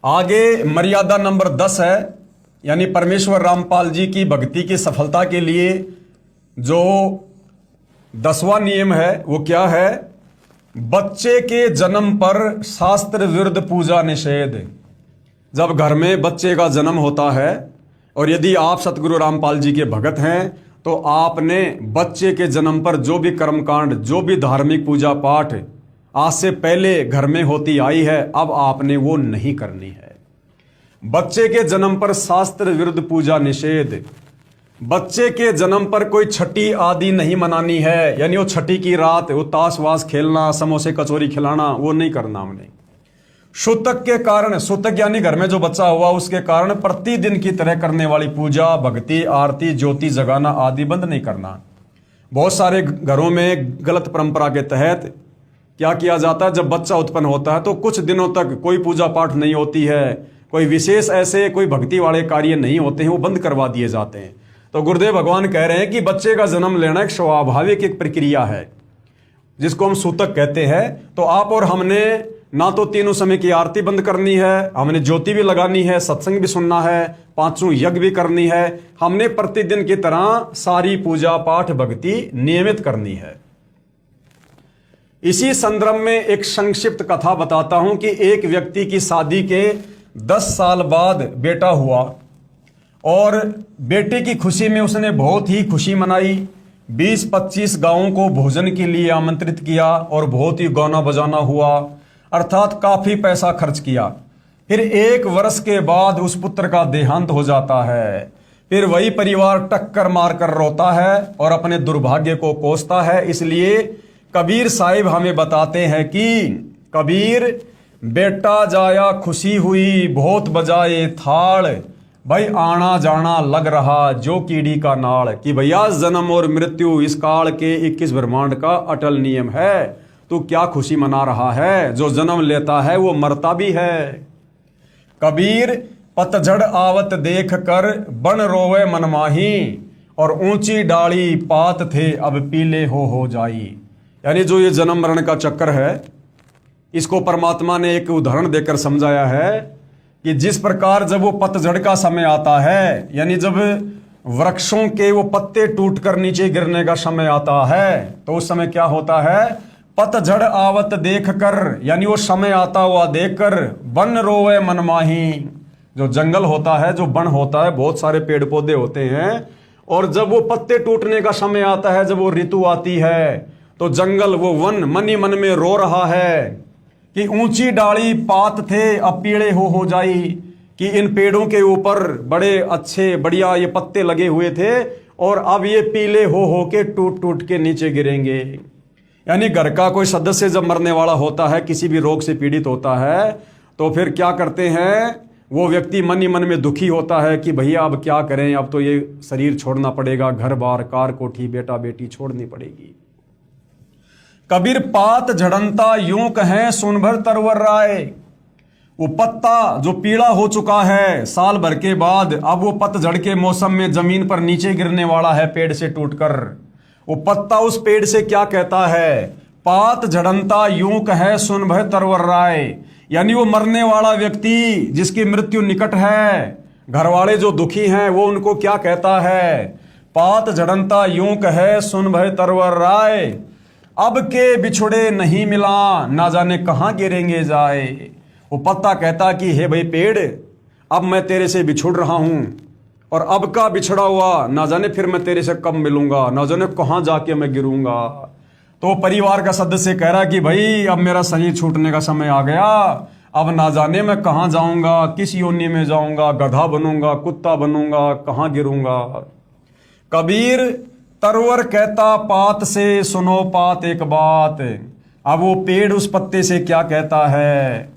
आगे मर्यादा नंबर 10 है, यानी परमेश्वर रामपाल जी की भक्ति की सफलता के लिए जो 10वां नियम है वो क्या है? बच्चे के जन्म पर शास्त्र विरुद्ध पूजा निषेध। जब घर में बच्चे का जन्म होता है और यदि आप सतगुरु रामपाल जी के भगत हैं तो आपने बच्चे के जन्म पर जो भी कर्मकांड, जो भी धार्मिक पूजा पाठ आज से पहले घर में होती आई है, अब आपने वो नहीं करनी है। बच्चे के जन्म पर शास्त्र विरुद्ध पूजा निषेध। बच्चे के जन्म पर कोई छठी आदि नहीं मनानी है, यानी वो छठी की रात वो ताश वास खेलना, समोसे कचौरी खिलाना, वो नहीं करना हमने। सूतक के कारण, सूतक यानी घर में जो बच्चा हुआ उसके कारण प्रतिदिन की तरह करने वाली पूजा, भक्ति, आरती, ज्योति जगाना आदि बंद नहीं करना। बहुत सारे घरों में गलत परंपरा के तहत क्या किया जाता है, जब बच्चा उत्पन्न होता है तो कुछ दिनों तक कोई पूजा पाठ नहीं होती है, कोई विशेष ऐसे कोई भक्ति वाले कार्य नहीं होते हैं, वो बंद करवा दिए जाते हैं। तो गुरुदेव भगवान कह रहे हैं कि बच्चे का जन्म लेना एक स्वाभाविक एक प्रक्रिया है जिसको हम सूतक कहते हैं। तो आप और हमने ना तो तीनों समय की आरती बंद करनी है, हमने ज्योति भी लगानी है, सत्संग भी सुनना है, पांचों यज्ञ भी करनी है, हमने प्रतिदिन की तरह सारी पूजा पाठ भक्ति नियमित करनी है। इसी संदर्भ में एक संक्षिप्त कथा बताता हूं कि एक व्यक्ति की शादी के 10 साल बाद बेटा हुआ और बेटे की खुशी में उसने बहुत ही खुशी मनाई। 20-25 गांवों को भोजन के लिए आमंत्रित किया और बहुत ही गाना बजाना हुआ, अर्थात काफी पैसा खर्च किया। फिर 1 वर्ष के बाद उस पुत्र का देहांत हो जाता है। फिर वही परिवार टक्कर मारकर रोता है और अपने दुर्भाग्य को कोसता है। इसलिए कबीर साहिब हमें बताते हैं कि कबीर बेटा जाया खुशी हुई, बहुत बजाए थाल, भाई आना जाना लग रहा जो कीड़ी का नाल। कि भैया जन्म और मृत्यु इस काल के 21 ब्रह्मांड का अटल नियम है। तू क्या खुशी मना रहा है? जो जन्म लेता है वो मरता भी है। कबीर पतझड़ आवत देख कर बन रोवे मनमाही, और ऊंची डाली पात थे अब पीले हो जाई। यानी जो ये जन्म मरण का चक्कर है, इसको परमात्मा ने एक उदाहरण देकर समझाया है कि जिस प्रकार जब वो पतझड़ का समय आता है, यानी जब वृक्षों के वो पत्ते टूटकर नीचे गिरने का समय आता है, तो उस समय क्या होता है? पतझड़ आवत देख कर, यानी वो समय आता हुआ देखकर बन रोवे मनमाही। जो जंगल होता है, जो वन होता है, बहुत सारे पेड़ पौधे होते हैं, और जब वो पत्ते टूटने का समय आता है, जब वो ऋतु आती है, तो जंगल वो वन मन ही मन में रो रहा है कि ऊंची डाली पात थे अब पीले हो जाई। कि इन पेड़ों के ऊपर बड़े अच्छे बढ़िया ये पत्ते लगे हुए थे और अब ये पीले हो के टूट के नीचे गिरेंगे। यानी घर का कोई सदस्य जब मरने वाला होता है, किसी भी रोग से पीड़ित होता है, तो फिर क्या करते हैं? वो व्यक्ति मन ही मन में दुखी होता है कि भैया अब क्या करें, अब तो ये शरीर छोड़ना पड़ेगा, घर बार कार कोठी बेटा बेटी छोड़नी पड़ेगी। कबीर पात झड़नता यूं कहें सुन भर तरवर राय। वो पत्ता जो पीला हो चुका है साल भर के बाद, अब वो पतझड़ के मौसम में जमीन पर नीचे गिरने वाला है पेड़ से टूटकर। वो पत्ता उस पेड़ से क्या कहता है? पात झड़नता यूं कहे सुन भर तरवर राय। यानी वो मरने वाला व्यक्ति जिसकी मृत्यु निकट है, घर वाले जो दुखी हैं, वो उनको क्या कहता है? पात झड़नता यूं कहे सुन भर तरवर राय, अब के बिछुड़े नहीं मिला ना जाने कहां गिरेंगे जाए। वो पत्ता कहता कि हे भाई पेड़, अब मैं तेरे से बिछुड़ रहा हूं और अब का बिछड़ा हुआ ना जाने फिर मैं तेरे से कब मिलूंगा, ना जाने कहां जाके मैं गिरूंगा। तो परिवार का सदस्य कह रहा कि भाई अब मेरा शरीर छूटने का समय आ गया, अब ना जाने मैं कहां जाऊंगा, किस योनि में जाऊंगा, गधा बनूंगा, कुत्ता बनूंगा, कहां गिरूंगा। कबीर तरवर कहता पात से सुनो पात एक बात। अब वो पेड़ उस पत्ते से क्या कहता है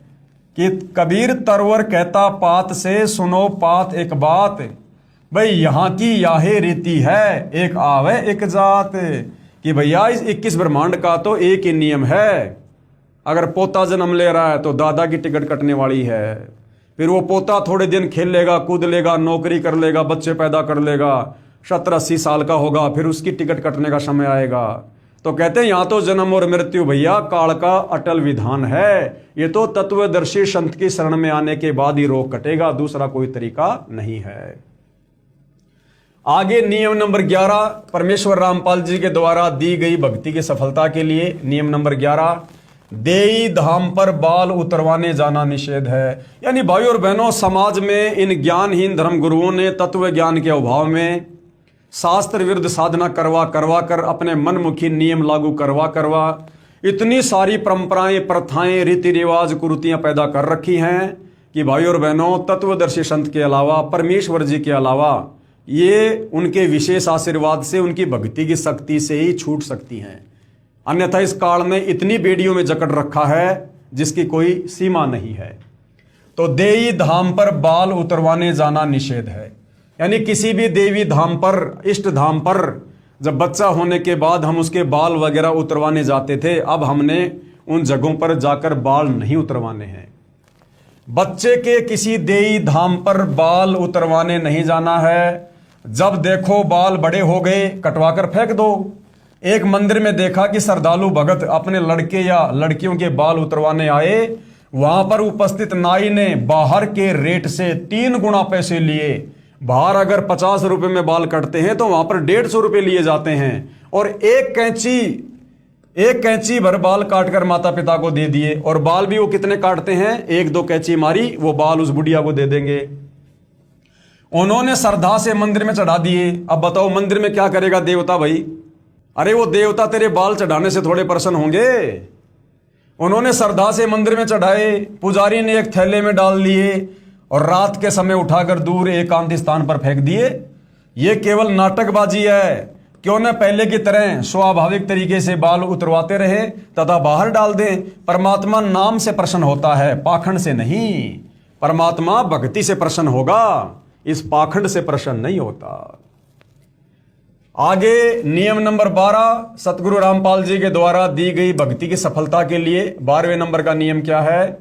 कि कबीर तरवर कहता पात से सुनो पात एक बात, भाई यहाँ की याहे रीति है एक आवे एक जात। कि भैया इस 21 ब्रह्मांड का तो एक ही नियम है, अगर पोता जन्म ले रहा है तो दादा की टिकट कटने वाली है। फिर वो पोता थोड़े दिन खेल लेगा, कूद लेगा, नौकरी कर लेगा, बच्चे पैदा कर लेगा, 17-80 साल का होगा, फिर उसकी टिकट कटने का समय आएगा। तो कहते हैं यहाँ तो जन्म और मृत्यु भैया काल का अटल विधान है। ये तो तत्वदर्शी संत की शरण में आने के बाद ही रोग कटेगा, दूसरा कोई तरीका नहीं है। आगे नियम नंबर 11 परमेश्वर रामपाल जी के द्वारा दी गई भक्ति की सफलता के लिए। नियम नंबर 11, देई धाम पर बाल उतरवाने जाना निषेध है। यानी भाई और बहनों, समाज में इन ज्ञानहीन धर्म गुरुओं ने तत्व ज्ञान के अभाव में शास्त्र विरुद्ध साधना करवा कर अपने मनमुखी नियम लागू करवा इतनी सारी परंपराएं, प्रथाएं, रीति रिवाज, कुरीतियां पैदा कर रखी हैं कि भाई और बहनों, तत्वदर्शी संत के अलावा, परमेश्वर जी के अलावा, ये उनके विशेष आशीर्वाद से, उनकी भक्ति की शक्ति से ही छूट सकती हैं। अन्यथा इस काल में इतनी बेड़ियों में जकड़ रखा है जिसकी कोई सीमा नहीं है। तो देवी धाम पर बाल उतरवाने जाना निषेध है। यानी किसी भी देवी धाम पर, इष्ट धाम पर जब बच्चा होने के बाद हम उसके बाल वगैरह उतरवाने जाते थे, अब हमने उन जगहों पर जाकर बाल नहीं उतरवाने हैं। बच्चे के किसी देवी धाम पर बाल उतरवाने नहीं जाना है। जब देखो बाल बड़े हो गए, कटवाकर फेंक दो। एक मंदिर में देखा कि श्रद्धालु भगत अपने लड़के या लड़कियों के बाल उतरवाने आए, वहां पर उपस्थित नाई ने बाहर के रेट से 3 गुना पैसे लिए। बाहर अगर 50 रुपए में बाल कटते हैं तो वहां पर 150 रुपए लिए जाते हैं। और एक कैंची भर बाल काटकर माता पिता को दे दिए। और बाल भी वो कितने काटते हैं, 1-2 कैंची मारी, वो बाल उस बुढ़िया को दे देंगे। उन्होंने श्रद्धा से मंदिर में चढ़ा दिए। अब बताओ मंदिर में क्या करेगा देवता भाई? अरे वो देवता तेरे बाल चढ़ाने से थोड़े प्रसन्न होंगे। उन्होंने श्रद्धा से मंदिर में चढ़ाए, पुजारी ने एक थैले में डाल लिए और रात के समय उठाकर दूर एकांत स्थान पर फेंक दिए। ये केवल नाटकबाजी है। क्यों न पहले की तरह स्वाभाविक तरीके से बाल उतरवाते रहे तथा बाहर डाल दें। परमात्मा नाम से प्रसन्न होता है, पाखंड से नहीं। परमात्मा भक्ति से प्रसन्न होगा, इस पाखंड से प्रसन्न नहीं होता। आगे नियम नंबर 12 सतगुरु रामपाल जी के द्वारा दी गई भक्ति की सफलता के लिए 12वें नंबर का नियम क्या है?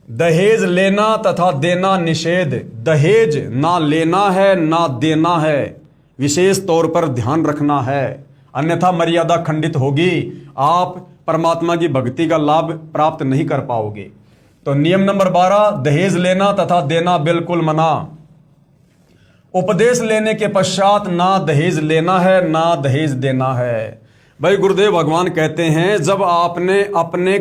दहेज लेना तथा देना निषेध। दहेज ना लेना है ना देना है, विशेष तौर पर ध्यान रखना है, अन्यथा मर्यादा खंडित होगी। आप परमात्मा की भक्ति का लाभ प्राप्त नहीं कर पाओगे। तो नियम नंबर 12, दहेज लेना तथा देना बिल्कुल मना। उपदेश लेने के पश्चात ना दहेज लेना है ना दहेज देना है। भाई गुरुदेव भगवान कहते हैं, जब आपने अपने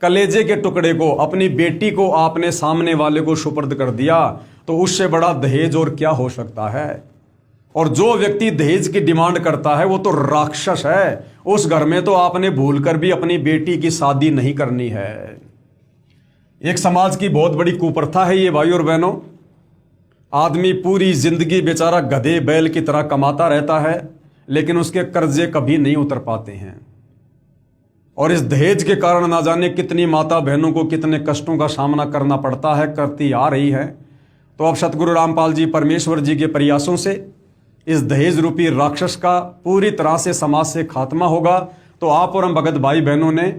कलेजे के टुकड़े को, अपनी बेटी को आपने सामने वाले को सुपुर्द कर दिया, तो उससे बड़ा दहेज और क्या हो सकता है। और जो व्यक्ति दहेज की डिमांड करता है वो तो राक्षस है। उस घर में तो आपने भूलकर भी अपनी बेटी की शादी नहीं करनी है। एक समाज की बहुत बड़ी कुप्रथा है ये भाई और बहनों। आदमी पूरी जिंदगी बेचारा गधे बैल की तरह कमाता रहता है, लेकिन उसके कर्जे कभी नहीं उतर पाते हैं। और इस दहेज के कारण ना जाने कितनी माता बहनों को कितने कष्टों का सामना करना पड़ता है, करती आ रही है। तो अब सतगुरु रामपाल जी परमेश्वर जी के प्रयासों से इस दहेज रूपी राक्षस का पूरी तरह से समाज से खात्मा होगा। तो आप और हम भगत भाई बहनों ने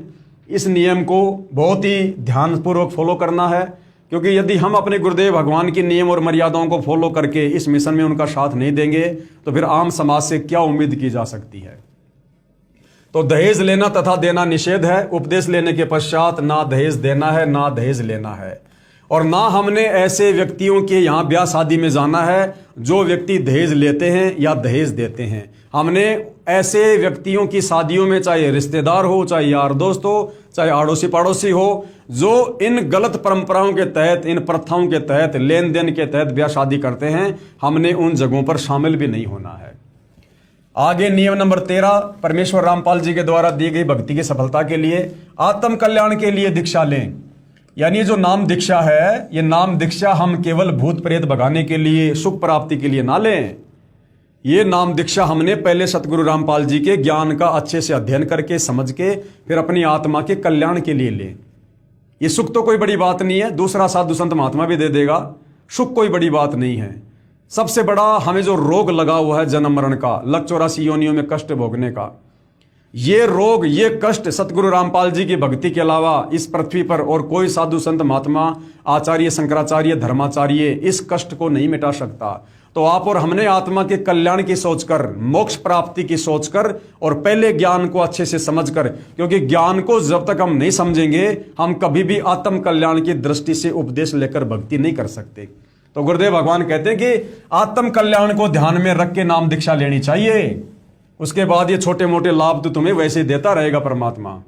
इस नियम को बहुत ही ध्यानपूर्वक फॉलो करना है, क्योंकि यदि हम अपने गुरुदेव भगवान की नियम और मर्यादाओं को फॉलो करके इस मिशन में उनका साथ नहीं देंगे तो फिर आम समाज से क्या उम्मीद की जा सकती है। तो दहेज लेना तथा देना निषेध है। उपदेश लेने के पश्चात ना दहेज देना है ना दहेज लेना है। और ना हमने ऐसे व्यक्तियों के यहाँ ब्याह शादी में जाना है जो व्यक्ति दहेज लेते हैं या दहेज देते हैं। हमने ऐसे व्यक्तियों की शादियों में, चाहे रिश्तेदार हो, चाहे यार दोस्त हो, चाहे आड़ोसी पड़ोसी हो, जो इन गलत परंपराओं के तहत, इन प्रथाओं के तहत, लेन देन के तहत ब्याह शादी करते हैं, हमने उन जगहों पर शामिल भी नहीं होना है। आगे नियम नंबर 13 परमेश्वर रामपाल जी के द्वारा दी गई भक्ति की सफलता के लिए आत्म कल्याण के लिए दीक्षा लें। यानी जो नाम दीक्षा है, ये नाम दीक्षा हम केवल भूत प्रेत भगाने के लिए, सुख प्राप्ति के लिए ना लें। ये नाम दीक्षा हमने पहले सतगुरु रामपाल जी के ज्ञान का अच्छे से अध्ययन करके, समझ के, फिर अपनी आत्मा के कल्याण के लिए लें। ये सुख तो कोई बड़ी बात नहीं है, दूसरा साधु संत महात्मा भी दे देगा। सुख कोई बड़ी बात नहीं है। सबसे बड़ा हमें जो रोग लगा हुआ है जन्म मरण का, लग 84 योनियों में कष्ट भोगने का, ये रोग, ये कष्ट सतगुरु रामपाल जी की भक्ति के अलावा इस पृथ्वी पर और कोई साधु संत महात्मा, आचार्य शंकराचार्य, धर्माचार्य इस कष्ट को नहीं मिटा सकता। तो आप और हमने आत्मा के कल्याण की सोचकर, मोक्ष प्राप्ति की सोचकर और पहले ज्ञान को अच्छे से समझकर, क्योंकि ज्ञान को जब तक हम नहीं समझेंगे हम कभी भी आत्म कल्याण की दृष्टि से उपदेश लेकर भक्ति नहीं कर सकते। तो गुरुदेव भगवान कहते हैं कि आत्म कल्याण को ध्यान में रख के नाम दीक्षा लेनी चाहिए। उसके बाद ये छोटे मोटे लाभ तो तुम्हें वैसे देता रहेगा परमात्मा।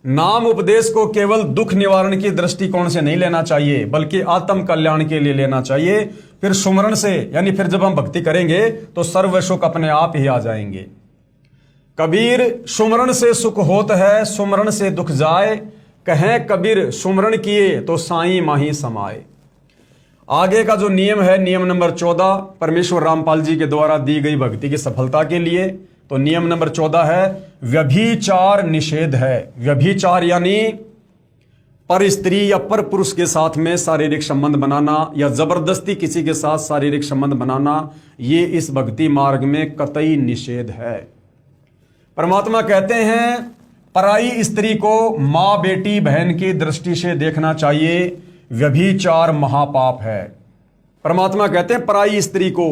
नाम उपदेश को केवल दुख निवारण की दृष्टिकोण से नहीं लेना चाहिए, बल्कि आत्म कल्याण के लिए लेना चाहिए। फिर सुमरण से, यानी फिर जब हम भक्ति करेंगे तो सर्व सुख अपने आप ही आ जाएंगे। कबीर सुमरण से सुख होत है, सुमरण से दुख जाए, कहें कबीर सुमरण किए तो साईं माही समाए। आगे का जो नियम है, नियम नंबर 14, परमेश्वर रामपाल जी के द्वारा दी गई भक्ति की सफलता के लिए, तो नियम नंबर 14 है व्यभिचार निषेध है। व्यभिचार यानी पर स्त्री या पर पुरुष के साथ में शारीरिक संबंध बनाना या जबरदस्ती किसी के साथ शारीरिक संबंध बनाना, ये इस भक्ति मार्ग में कतई निषेध है। परमात्मा कहते हैं पराई स्त्री को मां, बेटी, बहन की दृष्टि से देखना चाहिए, व्यभिचार महापाप है। परमात्मा कहते हैं पराई स्त्री को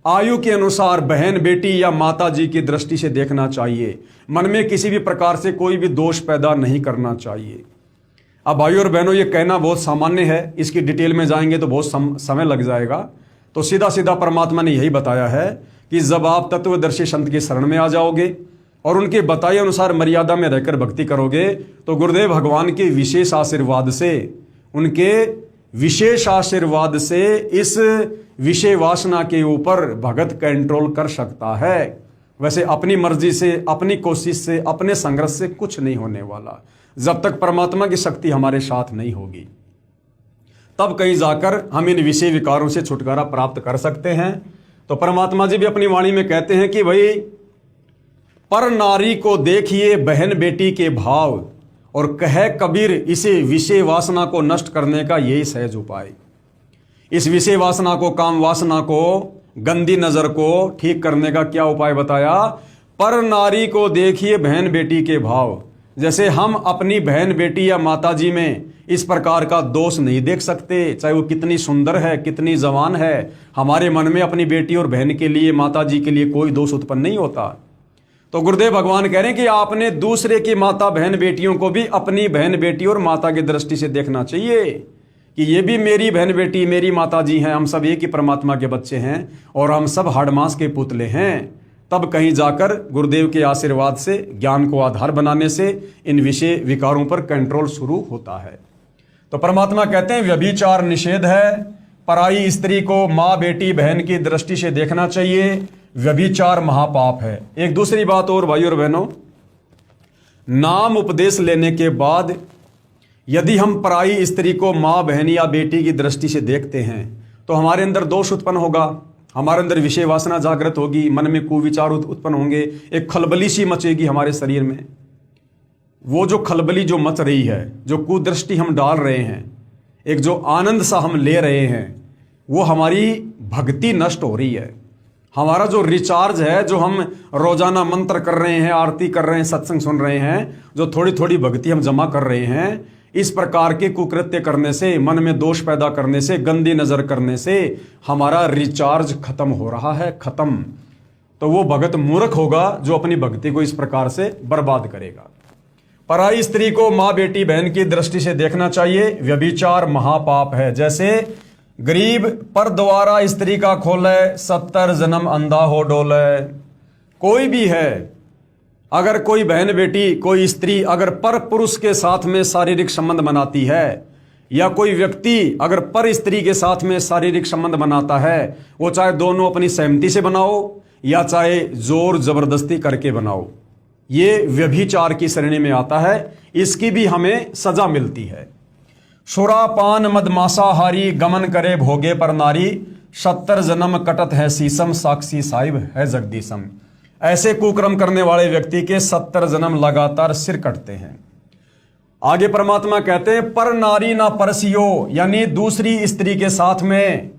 आयु के अनुसार बहन, बेटी या माता जी की दृष्टि से देखना चाहिए। मन में किसी भी प्रकार से कोई भी दोष पैदा नहीं करना चाहिए। अब भाइयों और बहनों, ये कहना बहुत सामान्य है, इसकी डिटेल में जाएंगे तो बहुत समय लग जाएगा। तो सीधा सीधा परमात्मा ने यही बताया है कि जब आप तत्वदर्शी संत की शरण में आ जाओगे और उनके बताए अनुसार मर्यादा में रहकर भक्ति करोगे, तो गुरुदेव भगवान के विशेष आशीर्वाद से, उनके विशेष आशीर्वाद से इस विषय वासना के ऊपर भगत कंट्रोल कर सकता है। वैसे अपनी मर्जी से, अपनी कोशिश से, अपने संघर्ष से कुछ नहीं होने वाला। जब तक परमात्मा की शक्ति हमारे साथ नहीं होगी तब कहीं जाकर हम इन विषय विकारों से छुटकारा प्राप्त कर सकते हैं। तो परमात्मा जी भी अपनी वाणी में कहते हैं कि भाई पर नारी को देखिए बहन बेटी के भाव, और कहे कबीर इसे विषय वासना को नष्ट करने का यही सहज उपाय। इस विषय वासना को, काम वासना को, गंदी नजर को ठीक करने का क्या उपाय बताया? पर नारी को देखिए बहन बेटी के भाव। जैसे हम अपनी बहन बेटी या माता जी में इस प्रकार का दोष नहीं देख सकते, चाहे वो कितनी सुंदर है, कितनी जवान है, हमारे मन में अपनी बेटी और बहन के लिए, माता जी के लिए कोई दोष उत्पन्न नहीं होता। तो गुरुदेव भगवान कह रहे हैं कि आपने दूसरे की माता बहन बेटियों को भी अपनी बहन बेटी और माता की दृष्टि से देखना चाहिए कि ये भी मेरी बहन बेटी, मेरी माता जी हैं, हम सब एक ही परमात्मा के बच्चे हैं और हम सब हाड़ मांस के पुतले हैं। तब कहीं जाकर गुरुदेव के आशीर्वाद से, ज्ञान को आधार बनाने से इन विषय विकारों पर कंट्रोल शुरू होता है। तो परमात्मा कहते हैं व्यभिचार निषेध है, पराई स्त्री को माँ, बेटी, बहन की दृष्टि से देखना चाहिए, व्यभिचार महापाप है। एक दूसरी बात और भाइयों और बहनों, नाम उपदेश लेने के बाद यदि हम पराई स्त्री को माँ, बहन या बेटी की दृष्टि से देखते हैं तो हमारे अंदर दोष उत्पन्न होगा, हमारे अंदर विषय वासना जागृत होगी, मन में कुविचार उत्पन्न होंगे, एक खलबली सी मचेगी हमारे शरीर में। वो जो खलबली जो मच रही है, जो कुदृष्टि हम डाल रहे हैं, एक जो आनंद सा हम ले रहे हैं, वो हमारी भक्ति नष्ट हो रही है। हमारा जो रिचार्ज है, जो हम रोजाना मंत्र कर रहे हैं, आरती कर रहे हैं, सत्संग सुन रहे हैं, जो थोड़ी थोड़ी भक्ति हम जमा कर रहे हैं, इस प्रकार के कुकृत्य करने से, मन में दोष पैदा करने से, गंदी नजर करने से हमारा रिचार्ज खत्म हो रहा है, खत्म। तो वो भगत मूर्ख होगा जो अपनी भक्ति को इस प्रकार से बर्बाद करेगा। पराई स्त्री को माँ, बेटी, बहन की दृष्टि से देखना चाहिए, व्यभिचार महापाप है। जैसे गरीब पर द्वारा स्त्री का खोले, 70 जन्म अंधा हो डोले। कोई भी है, अगर कोई बहन बेटी, कोई स्त्री अगर पर पुरुष के साथ में शारीरिक संबंध बनाती है, या कोई व्यक्ति अगर पर स्त्री के साथ में शारीरिक संबंध बनाता है, वो चाहे दोनों अपनी सहमति से बनाओ या चाहे जोर जबरदस्ती करके बनाओ, ये व्यभिचार की श्रेणी में आता है। इसकी भी हमें सजा मिलती है। सुरापान मदमासाहारी गमन करे भोगे पर नारी, 70 जन्म कटत है सीसम, साक्षी साहिब है जगदीशम। ऐसे कुकर्म करने वाले व्यक्ति के 70 जन्म लगातार सिर कटते हैं। आगे परमात्मा कहते हैं पर नारी ना परसियो, यानी दूसरी स्त्री के साथ में,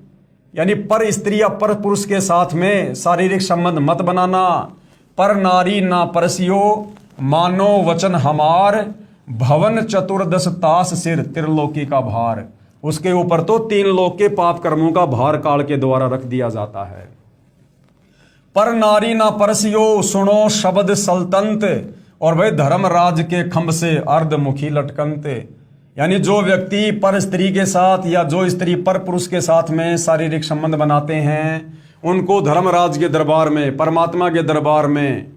यानी पर स्त्री या पर पुरुष के साथ में शारीरिक संबंध मत बनाना। पर नारी ना परसियो, मानो वचन हमार, भवन चतुर्दश तास सिर, त्रिलोकी का भार। उसके ऊपर तो 3 लोक के पाप कर्मों का भार काल के द्वारा रख दिया जाता है। पर नारी ना परसियो सुनो शब्द सल्तंत, और भाई धर्मराज के खंभ से अर्धमुखी लटकंत। यानी जो व्यक्ति पर स्त्री के साथ या जो स्त्री पर पुरुष के साथ में शारीरिक संबंध बनाते हैं, उनको धर्मराज के दरबार में, परमात्मा के दरबार में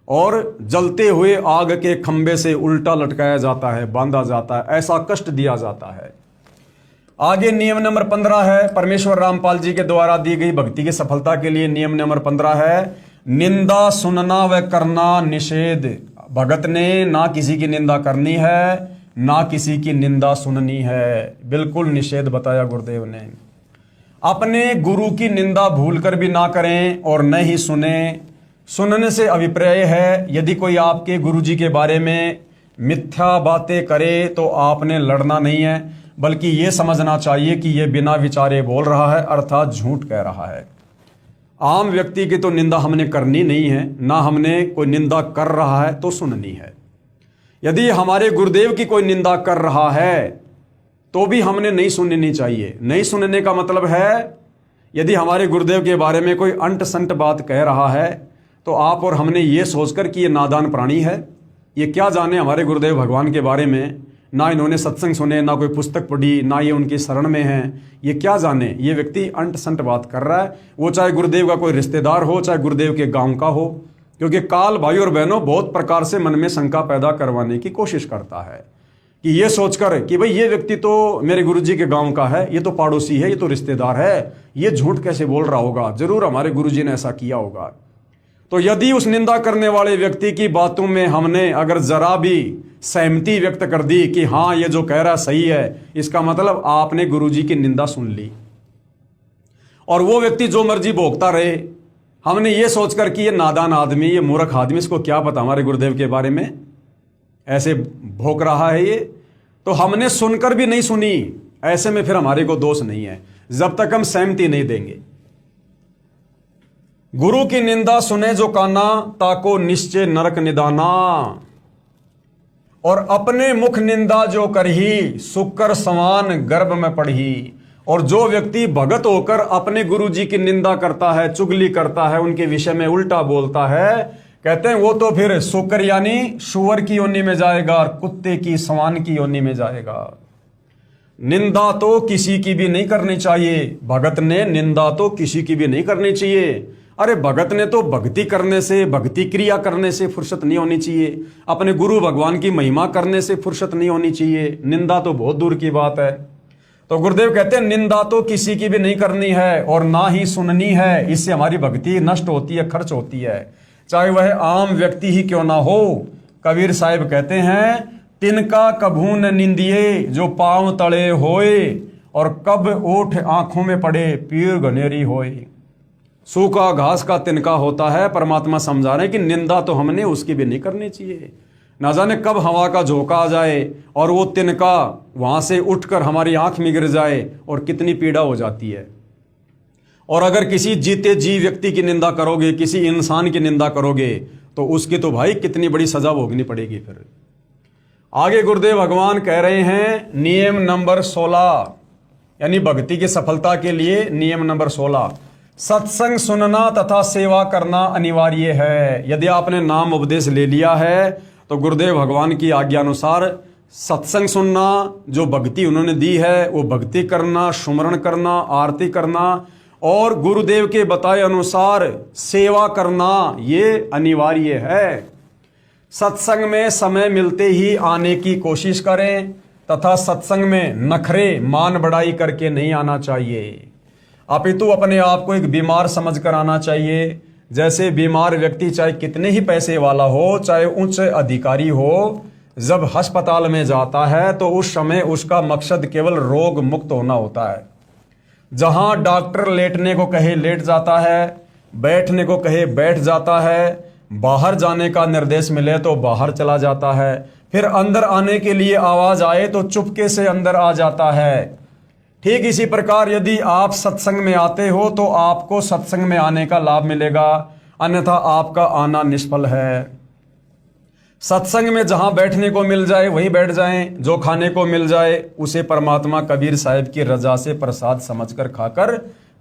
और जलते हुए आग के खंभे से उल्टा लटकाया जाता है, बांधा जाता है, ऐसा कष्ट दिया जाता है। आगे नियम नंबर 15 है, परमेश्वर रामपाल जी के द्वारा दी गई भक्ति की सफलता के लिए नियम नंबर 15 है, निंदा सुनना व करना निषेध। भगत ने ना किसी की निंदा करनी है, ना किसी की निंदा सुननी है, बिल्कुल निषेध बताया गुरुदेव ने। अपने गुरु की निंदा भूलकर भी ना करें और न ही सुने। सुनने से अभिप्राय है, यदि कोई आपके गुरु जी के बारे में मिथ्या बातें करे तो आपने लड़ना नहीं है, बल्कि ये समझना चाहिए कि ये बिना विचारे बोल रहा है, अर्थात झूठ कह रहा है। आम व्यक्ति की तो निंदा हमने करनी नहीं है, ना हमने कोई निंदा कर रहा है तो सुननी है। यदि हमारे गुरुदेव की कोई निंदा कर रहा है तो भी हमने नहीं सुननी चाहिए। नहीं सुनने का मतलब है, यदि हमारे गुरुदेव के बारे में कोई अंट संट बात कह रहा है तो आप और हमने ये सोचकर कि ये नादान प्राणी है, ये क्या जाने हमारे गुरुदेव भगवान के बारे में, ना इन्होंने सत्संग सुने, ना कोई पुस्तक पढ़ी, ना ये उनकी शरण में है, ये क्या जाने, ये व्यक्ति अंट संट बात कर रहा है। वो चाहे गुरुदेव का कोई रिश्तेदार हो, चाहे गुरुदेव के गांव का हो, क्योंकि काल भाई और बहनों बहुत प्रकार से मन में शंका पैदा करवाने की कोशिश करता है कि ये सोचकर कि भाई ये व्यक्ति तो मेरे गुरुजी के गांव का है, ये तो पड़ोसी है, ये तो रिश्तेदार है, ये झूठ कैसे बोल रहा होगा, जरूर हमारे गुरुजी ने ऐसा किया होगा। तो यदि उस निंदा करने वाले व्यक्ति की बातों में हमने अगर जरा भी सहमति व्यक्त कर दी कि हाँ ये जो कह रहा सही है, इसका मतलब आपने गुरुजी की निंदा सुन ली और वो व्यक्ति जो मर्जी भोगता रहे। हमने ये सोचकर कि ये नादान आदमी, ये मूर्ख आदमी, इसको क्या पता हमारे गुरुदेव के बारे में, ऐसे भोग रहा है ये, तो हमने सुनकर भी नहीं सुनी। ऐसे में फिर हमारे को दोष नहीं है, जब तक हम सहमति नहीं देंगे। गुरु की निंदा सुने जो काना, ताको निश्चय नरक निदाना। और अपने मुख निंदा जो करही, सुकर समान गर्भ में पढ़ी। और जो व्यक्ति भगत होकर अपने गुरु जी की निंदा करता है, चुगली करता है, उनके विषय में उल्टा बोलता है, कहते हैं वो तो फिर सुकर यानी सुअर की योनि में जाएगा और कुत्ते की समान की योनि में जाएगा। निंदा तो किसी की भी नहीं करनी चाहिए। भगत ने निंदा तो किसी की भी नहीं करनी चाहिए। अरे भगत ने तो भक्ति करने से, भक्ति क्रिया करने से फुर्सत नहीं होनी चाहिए। अपने गुरु भगवान की महिमा करने से फुर्सत नहीं होनी चाहिए। निंदा तो बहुत दूर की बात है। तो गुरुदेव कहते हैं निंदा तो किसी की भी नहीं करनी है और ना ही सुननी है। इससे हमारी भक्ति नष्ट होती है, खर्च होती है, चाहे वह आम व्यक्ति ही क्यों ना हो। कबीर साहिब कहते हैं, तिनका कभू न निंदिए जो पांव तले होए, और कब ओठ आंखों में पड़े पीर घनेरी होए। सूखा घास का तिनका होता है। परमात्मा समझा रहे हैं कि निंदा तो हमने उसकी भी नहीं करनी चाहिए। ना जाने कब हवा का झोंका आ जाए और वो तिनका वहां से उठकर हमारी आंख में गिर जाए और कितनी पीड़ा हो जाती है। और अगर किसी जीते जी व्यक्ति की निंदा करोगे, किसी इंसान की निंदा करोगे, तो उसकी तो भाई कितनी बड़ी सजा भोगनी पड़ेगी। फिर आगे गुरुदेव भगवान कह रहे हैं नियम नंबर 16, यानी भक्ति की सफलता के लिए नियम नंबर 16, सत्संग सुनना तथा सेवा करना अनिवार्य है। यदि आपने नाम उपदेश ले लिया है तो गुरुदेव भगवान की आज्ञा अनुसार सत्संग सुनना, जो भक्ति उन्होंने दी है वो भक्ति करना, सुमरण करना, आरती करना और गुरुदेव के बताए अनुसार सेवा करना, ये अनिवार्य है। सत्संग में समय मिलते ही आने की कोशिश करें तथा सत्संग में नखरे, मान बढ़ाई करके नहीं आना चाहिए, अपितु अपने आप को एक बीमार समझकर आना चाहिए। जैसे बीमार व्यक्ति चाहे कितने ही पैसे वाला हो, चाहे उच्च अधिकारी हो, जब अस्पताल में जाता है तो उस समय उसका मकसद केवल रोग मुक्त होना होता है। जहां डॉक्टर लेटने को कहे लेट जाता है, बैठने को कहे बैठ जाता है, बाहर जाने का निर्देश मिले तो बाहर चला जाता है, फिर अंदर आने के लिए आवाज आए तो चुपके से अंदर आ जाता है। ठीक इसी प्रकार यदि आप सत्संग में आते हो तो आपको सत्संग में आने का लाभ मिलेगा, अन्यथा आपका आना निष्फल है। सत्संग में जहां बैठने को मिल जाए वहीं बैठ जाएं, जो खाने को मिल जाए उसे परमात्मा कबीर साहिब की रजा से प्रसाद समझकर खाकर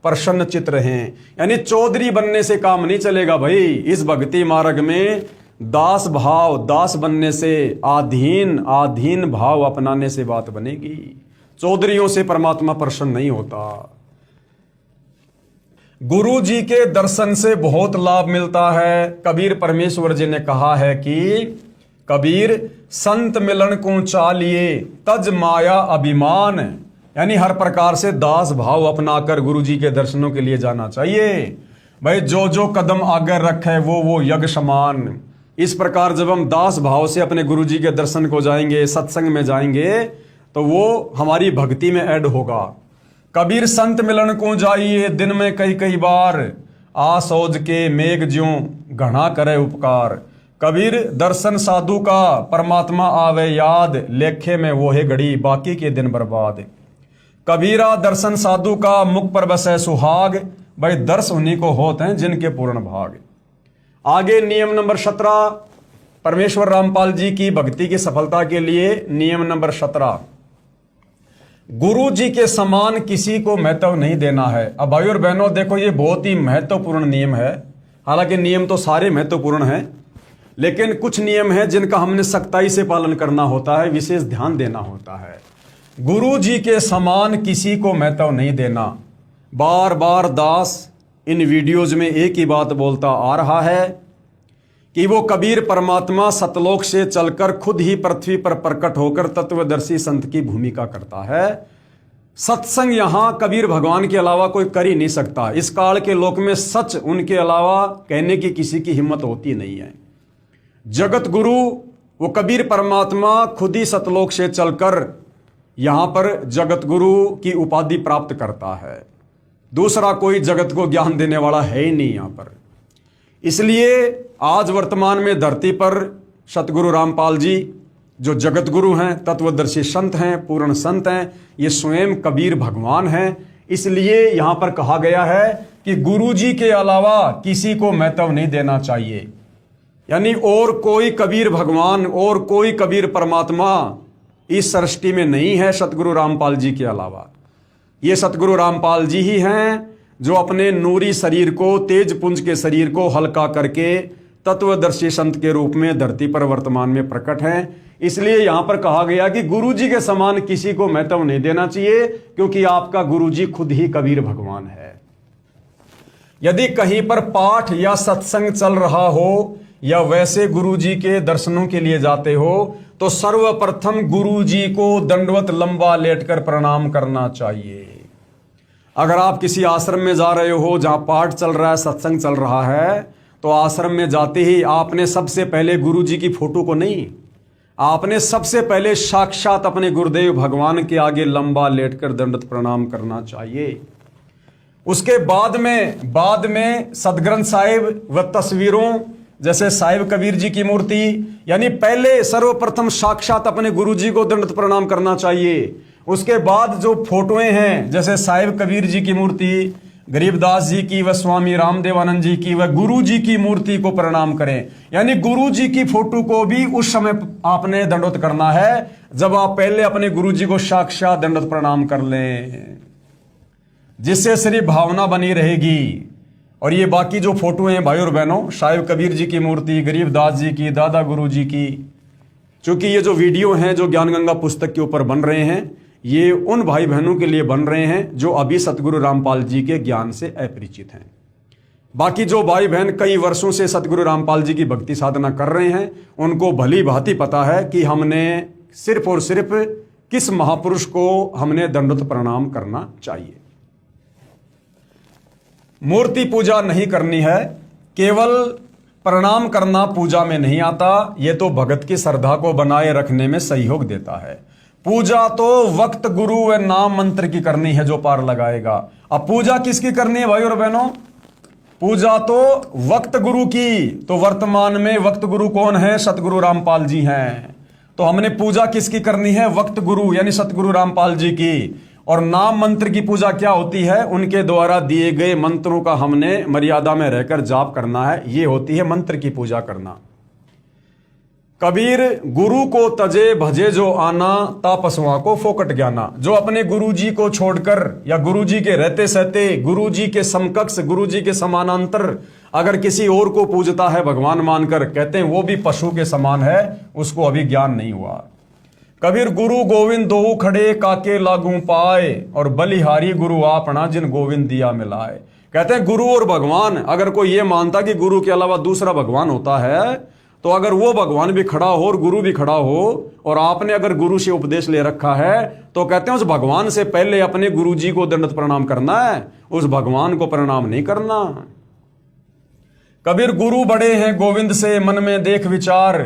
प्रसन्न चित्त रहें। यानी चौधरी बनने से काम नहीं चलेगा भाई। इस भक्ति मार्ग में दास भाव, दास बनने से, आधीन भाव अपनाने से बात बनेगी। चौधरियों से परमात्मा प्रसन्न नहीं होता। गुरु जी के दर्शन से बहुत लाभ मिलता है। कबीर परमेश्वर जी ने कहा है कि कबीर संत मिलन को चालिए तज माया अभिमान, यानी हर प्रकार से दास भाव अपनाकर गुरु जी के दर्शनों के लिए जाना चाहिए। भाई जो जो कदम आगे रखे वो यज्ञ समान। इस प्रकार जब हम दास भाव से अपने गुरु जी के दर्शन को जाएंगे, सत्संग में जाएंगे, तो वो हमारी भक्ति में ऐड होगा। कबीर संत मिलन को जाइए दिन में कई बार, आ सोज के मेघ ज्यों घना करे उपकार। कबीर दर्शन साधु का परमात्मा आवे याद, लेखे में वो है घड़ी बाकी के दिन बर्बाद। कबीरा दर्शन साधु का मुख पर बसे सुहाग, भाई दर्श उन्हीं को होते हैं जिनके पूर्ण भाग। आगे नियम नंबर 17, परमेश्वर रामपाल जी की भक्ति की सफलता के लिए नियम नंबर 17, गुरु जी के समान किसी को महत्व नहीं देना है। अब भाई और बहनों देखो, ये बहुत ही महत्वपूर्ण नियम है। हालांकि नियम तो सारे महत्वपूर्ण हैं, लेकिन कुछ नियम हैं जिनका हमने सख्ताई से पालन करना होता है, विशेष ध्यान देना होता है। गुरु जी के समान किसी को महत्व नहीं देना। बार बार दास इन वीडियोज में एक ही बात बोलता आ रहा है कि वो कबीर परमात्मा सतलोक से चलकर खुद ही पृथ्वी पर प्रकट होकर तत्वदर्शी संत की भूमिका करता है। सत्संग यहां कबीर भगवान के अलावा कोई कर ही नहीं सकता। इस काल के लोक में सच उनके अलावा कहने की किसी की हिम्मत होती नहीं है। जगत गुरु वो कबीर परमात्मा खुद ही सतलोक से चलकर यहां पर जगत गुरु की उपाधि प्राप्त करता है। दूसरा कोई जगत को ज्ञान देने वाला है ही नहीं यहां पर। इसलिए आज वर्तमान में धरती पर सतगुरु रामपाल जी जो जगत गुरु हैं, तत्वदर्शी संत हैं, पूर्ण संत हैं, ये स्वयं कबीर भगवान हैं। इसलिए यहां पर कहा गया है कि गुरु जी के अलावा किसी को महत्व नहीं देना चाहिए। यानी और कोई कबीर भगवान और कोई कबीर परमात्मा इस सृष्टि में नहीं है सतगुरु रामपाल जी के अलावा। ये सतगुरु रामपाल जी ही हैं जो अपने नूरी शरीर को, तेज पुंज के शरीर को हल्का करके तत्वदर्शी संत के रूप में धरती पर वर्तमान में प्रकट हैं। इसलिए यहां पर कहा गया कि गुरु जी के समान किसी को महत्व नहीं देना चाहिए, क्योंकि आपका गुरु जी खुद ही कबीर भगवान है। यदि कहीं पर पाठ या सत्संग चल रहा हो या वैसे गुरु जी के दर्शनों के लिए जाते हो, तो सर्वप्रथम गुरु जी को दंडवत लंबा लेटकर प्रणाम करना चाहिए। अगर आप किसी आश्रम में जा रहे हो जहां पाठ चल रहा है, सत्संग चल रहा है, तो आश्रम में जाते ही आपने सबसे पहले गुरु जी की फोटो को नहीं, आपने सबसे पहले साक्षात अपने गुरुदेव भगवान के आगे लंबा लेटकर दंडवत प्रणाम करना चाहिए। उसके बाद में सदग्रंथ साहिब व तस्वीरों जैसे साहिब कबीर जी की मूर्ति, यानी पहले सर्वप्रथम साक्षात अपने गुरु जी को दंडवत प्रणाम करना चाहिए। उसके बाद जो फोटोएं हैं जैसे साहिब कबीर जी की मूर्ति, गरीबदास जी की व स्वामी रामदेवानंद जी की व गुरु जी की मूर्ति को प्रणाम करें। यानी गुरु जी की फोटो को भी उस समय आपने दंडवत करना है जब आप पहले अपने गुरु जी को साक्षात दंडवत प्रणाम कर लें, जिससे सिर्फ भावना बनी रहेगी। और ये बाकी जो फोटो हैं भाई और बहनों, साहिब कबीर जी की मूर्ति, गरीबदास जी की, दादा गुरु जी की, चूंकि ये जो वीडियो हैं जो ज्ञान गंगा पुस्तक के ऊपर बन रहे हैं, ये उन भाई बहनों के लिए बन रहे हैं जो अभी सतगुरु रामपाल जी के ज्ञान से अपरिचित हैं। बाकी जो भाई बहन कई वर्षों से सतगुरु रामपाल जी की भक्ति साधना कर रहे हैं, उनको भली भांति पता है कि हमने सिर्फ और सिर्फ किस महापुरुष को हमने दंडवत प्रणाम करना चाहिए। मूर्ति पूजा नहीं करनी है, केवल प्रणाम करना पूजा में नहीं आता। ये तो भगत की श्रद्धा को बनाए रखने में सहयोग देता है। पूजा तो वक्त गुरु व नाम मंत्र की करनी है जो पार लगाएगा। अब पूजा किसकी करनी है भाई और बहनों? पूजा तो वक्त गुरु की। तो वर्तमान में वक्त गुरु कौन है? सतगुरु रामपाल जी हैं। तो हमने पूजा किसकी करनी है? वक्त गुरु यानी सतगुरु रामपाल जी की। और नाम मंत्र की पूजा क्या होती है? उनके द्वारा दिए गए मंत्रों का हमने मर्यादा में रहकर जाप करना है। ये होती है मंत्र की पूजा करना। कबीर गुरु को तजे भजे जो आना, ता पसुआ को फोकट ज्ञाना। जो अपने गुरु जी को छोड़कर या गुरु जी के रहते सहते गुरु जी के समकक्ष, गुरु जी के समानांतर अगर किसी और को पूजता है भगवान मानकर, कहते हैं वो भी पशु के समान है, उसको अभी ज्ञान नहीं हुआ। कबीर गुरु गोविंद दो खड़े काके लागू पाए, और बलिहारी गुरु आपना जिन गोविंद दिया मिलाए। कहते हैं गुरु और भगवान, अगर कोई ये मानता कि गुरु के अलावा दूसरा भगवान होता है, तो अगर वो भगवान भी खड़ा हो और गुरु भी खड़ा हो, और आपने अगर गुरु से उपदेश ले रखा है, तो कहते हैं उस भगवान से पहले अपने गुरु जी को दंडवत प्रणाम करना है, उस भगवान को प्रणाम नहीं करना। कबीर गुरु बड़े हैं गोविंद से मन में देख विचार,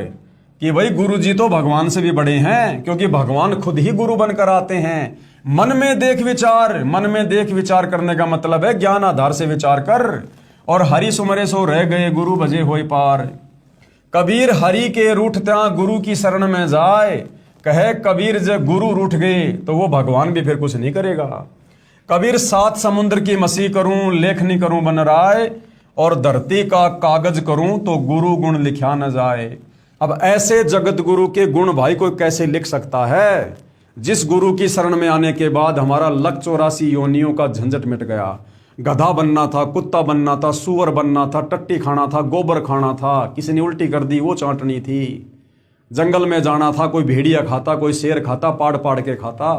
कि भाई गुरु जी तो भगवान से भी बड़े हैं, क्योंकि भगवान खुद ही गुरु बनकर आते हैं। मन में देख विचार, मन में देख विचार करने का मतलब है ज्ञान आधार से विचार कर, और हरि सुमरे सो रह गए गुरु भजे होय पार। कबीर हरि के रूठत्या गुरु की शरण में जाए, कहे कबीर जब गुरु रूठ गए तो वो भगवान भी फिर कुछ नहीं करेगा। कबीर सात समुद्र की मसी करूं, लेखनी करूं बन राय, और धरती का कागज करूं तो गुरु गुण लिखा न जाए। अब ऐसे जगत गुरु के गुण भाई कोई कैसे लिख सकता है, जिस गुरु की शरण में आने के बाद हमारा लक 84 योनियों का झंझट मिट गया। गधा बनना था, कुत्ता बनना था, सुअर बनना था, टट्टी खाना था, गोबर खाना था, किसी ने उल्टी कर दी वो चाटनी थी, जंगल में जाना था, कोई भेड़िया खाता, कोई शेर खाता, पाड़ पाड़ के खाता।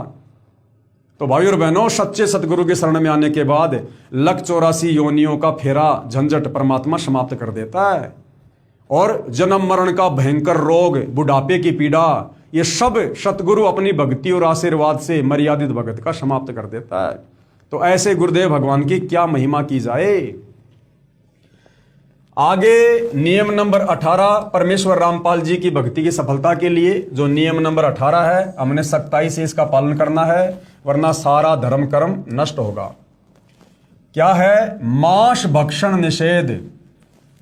तो भाई और बहनों, सच्चे सतगुरु के शरण में आने के बाद लक 84 योनियों का फेरा झंझट परमात्मा समाप्त कर देता है, और जन्म मरण का भयंकर रोग, बुढ़ापे की पीड़ा, ये सब सतगुरु अपनी भक्ति और आशीर्वाद से मर्यादित भगत का समाप्त कर देता है। तो ऐसे गुरुदेव भगवान की क्या महिमा की जाए। आगे नियम नंबर 18 परमेश्वर रामपाल जी की भक्ति की सफलता के लिए जो नियम नंबर 18 है, हमने सख्ताई से इसका पालन करना है, वरना सारा धर्म कर्म नष्ट होगा। क्या है? मांस भक्षण निषेध,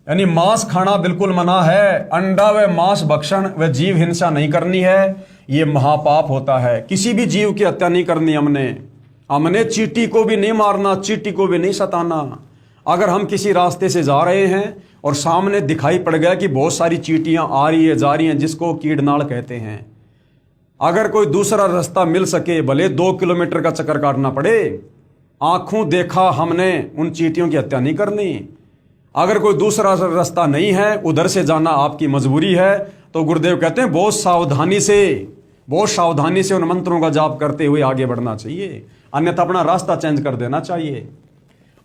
यानी मांस खाना बिल्कुल मना है। अंडा व मांस भक्षण व जीव हिंसा नहीं करनी है, यह महापाप होता है। किसी भी जीव की हत्या नहीं करनी हमने चींटी को भी नहीं मारना, चींटी को भी नहीं सताना। अगर हम किसी रास्ते से जा रहे हैं और सामने दिखाई पड़ गया कि बहुत सारी चींटियां आ रही है जा रही हैं, जिसको कीड़नाड़ कहते हैं, अगर कोई दूसरा रास्ता मिल सके, भले 2 किलोमीटर का चक्कर काटना पड़े, आंखों देखा हमने उन चींटियों की हत्या नहीं करनी। अगर कोई दूसरा रास्ता नहीं है, उधर से जाना आपकी मजबूरी है, तो गुरुदेव कहते हैं बहुत सावधानी से उन मंत्रों का जाप करते हुए आगे बढ़ना चाहिए, अन्यथा अपना रास्ता चेंज कर देना चाहिए।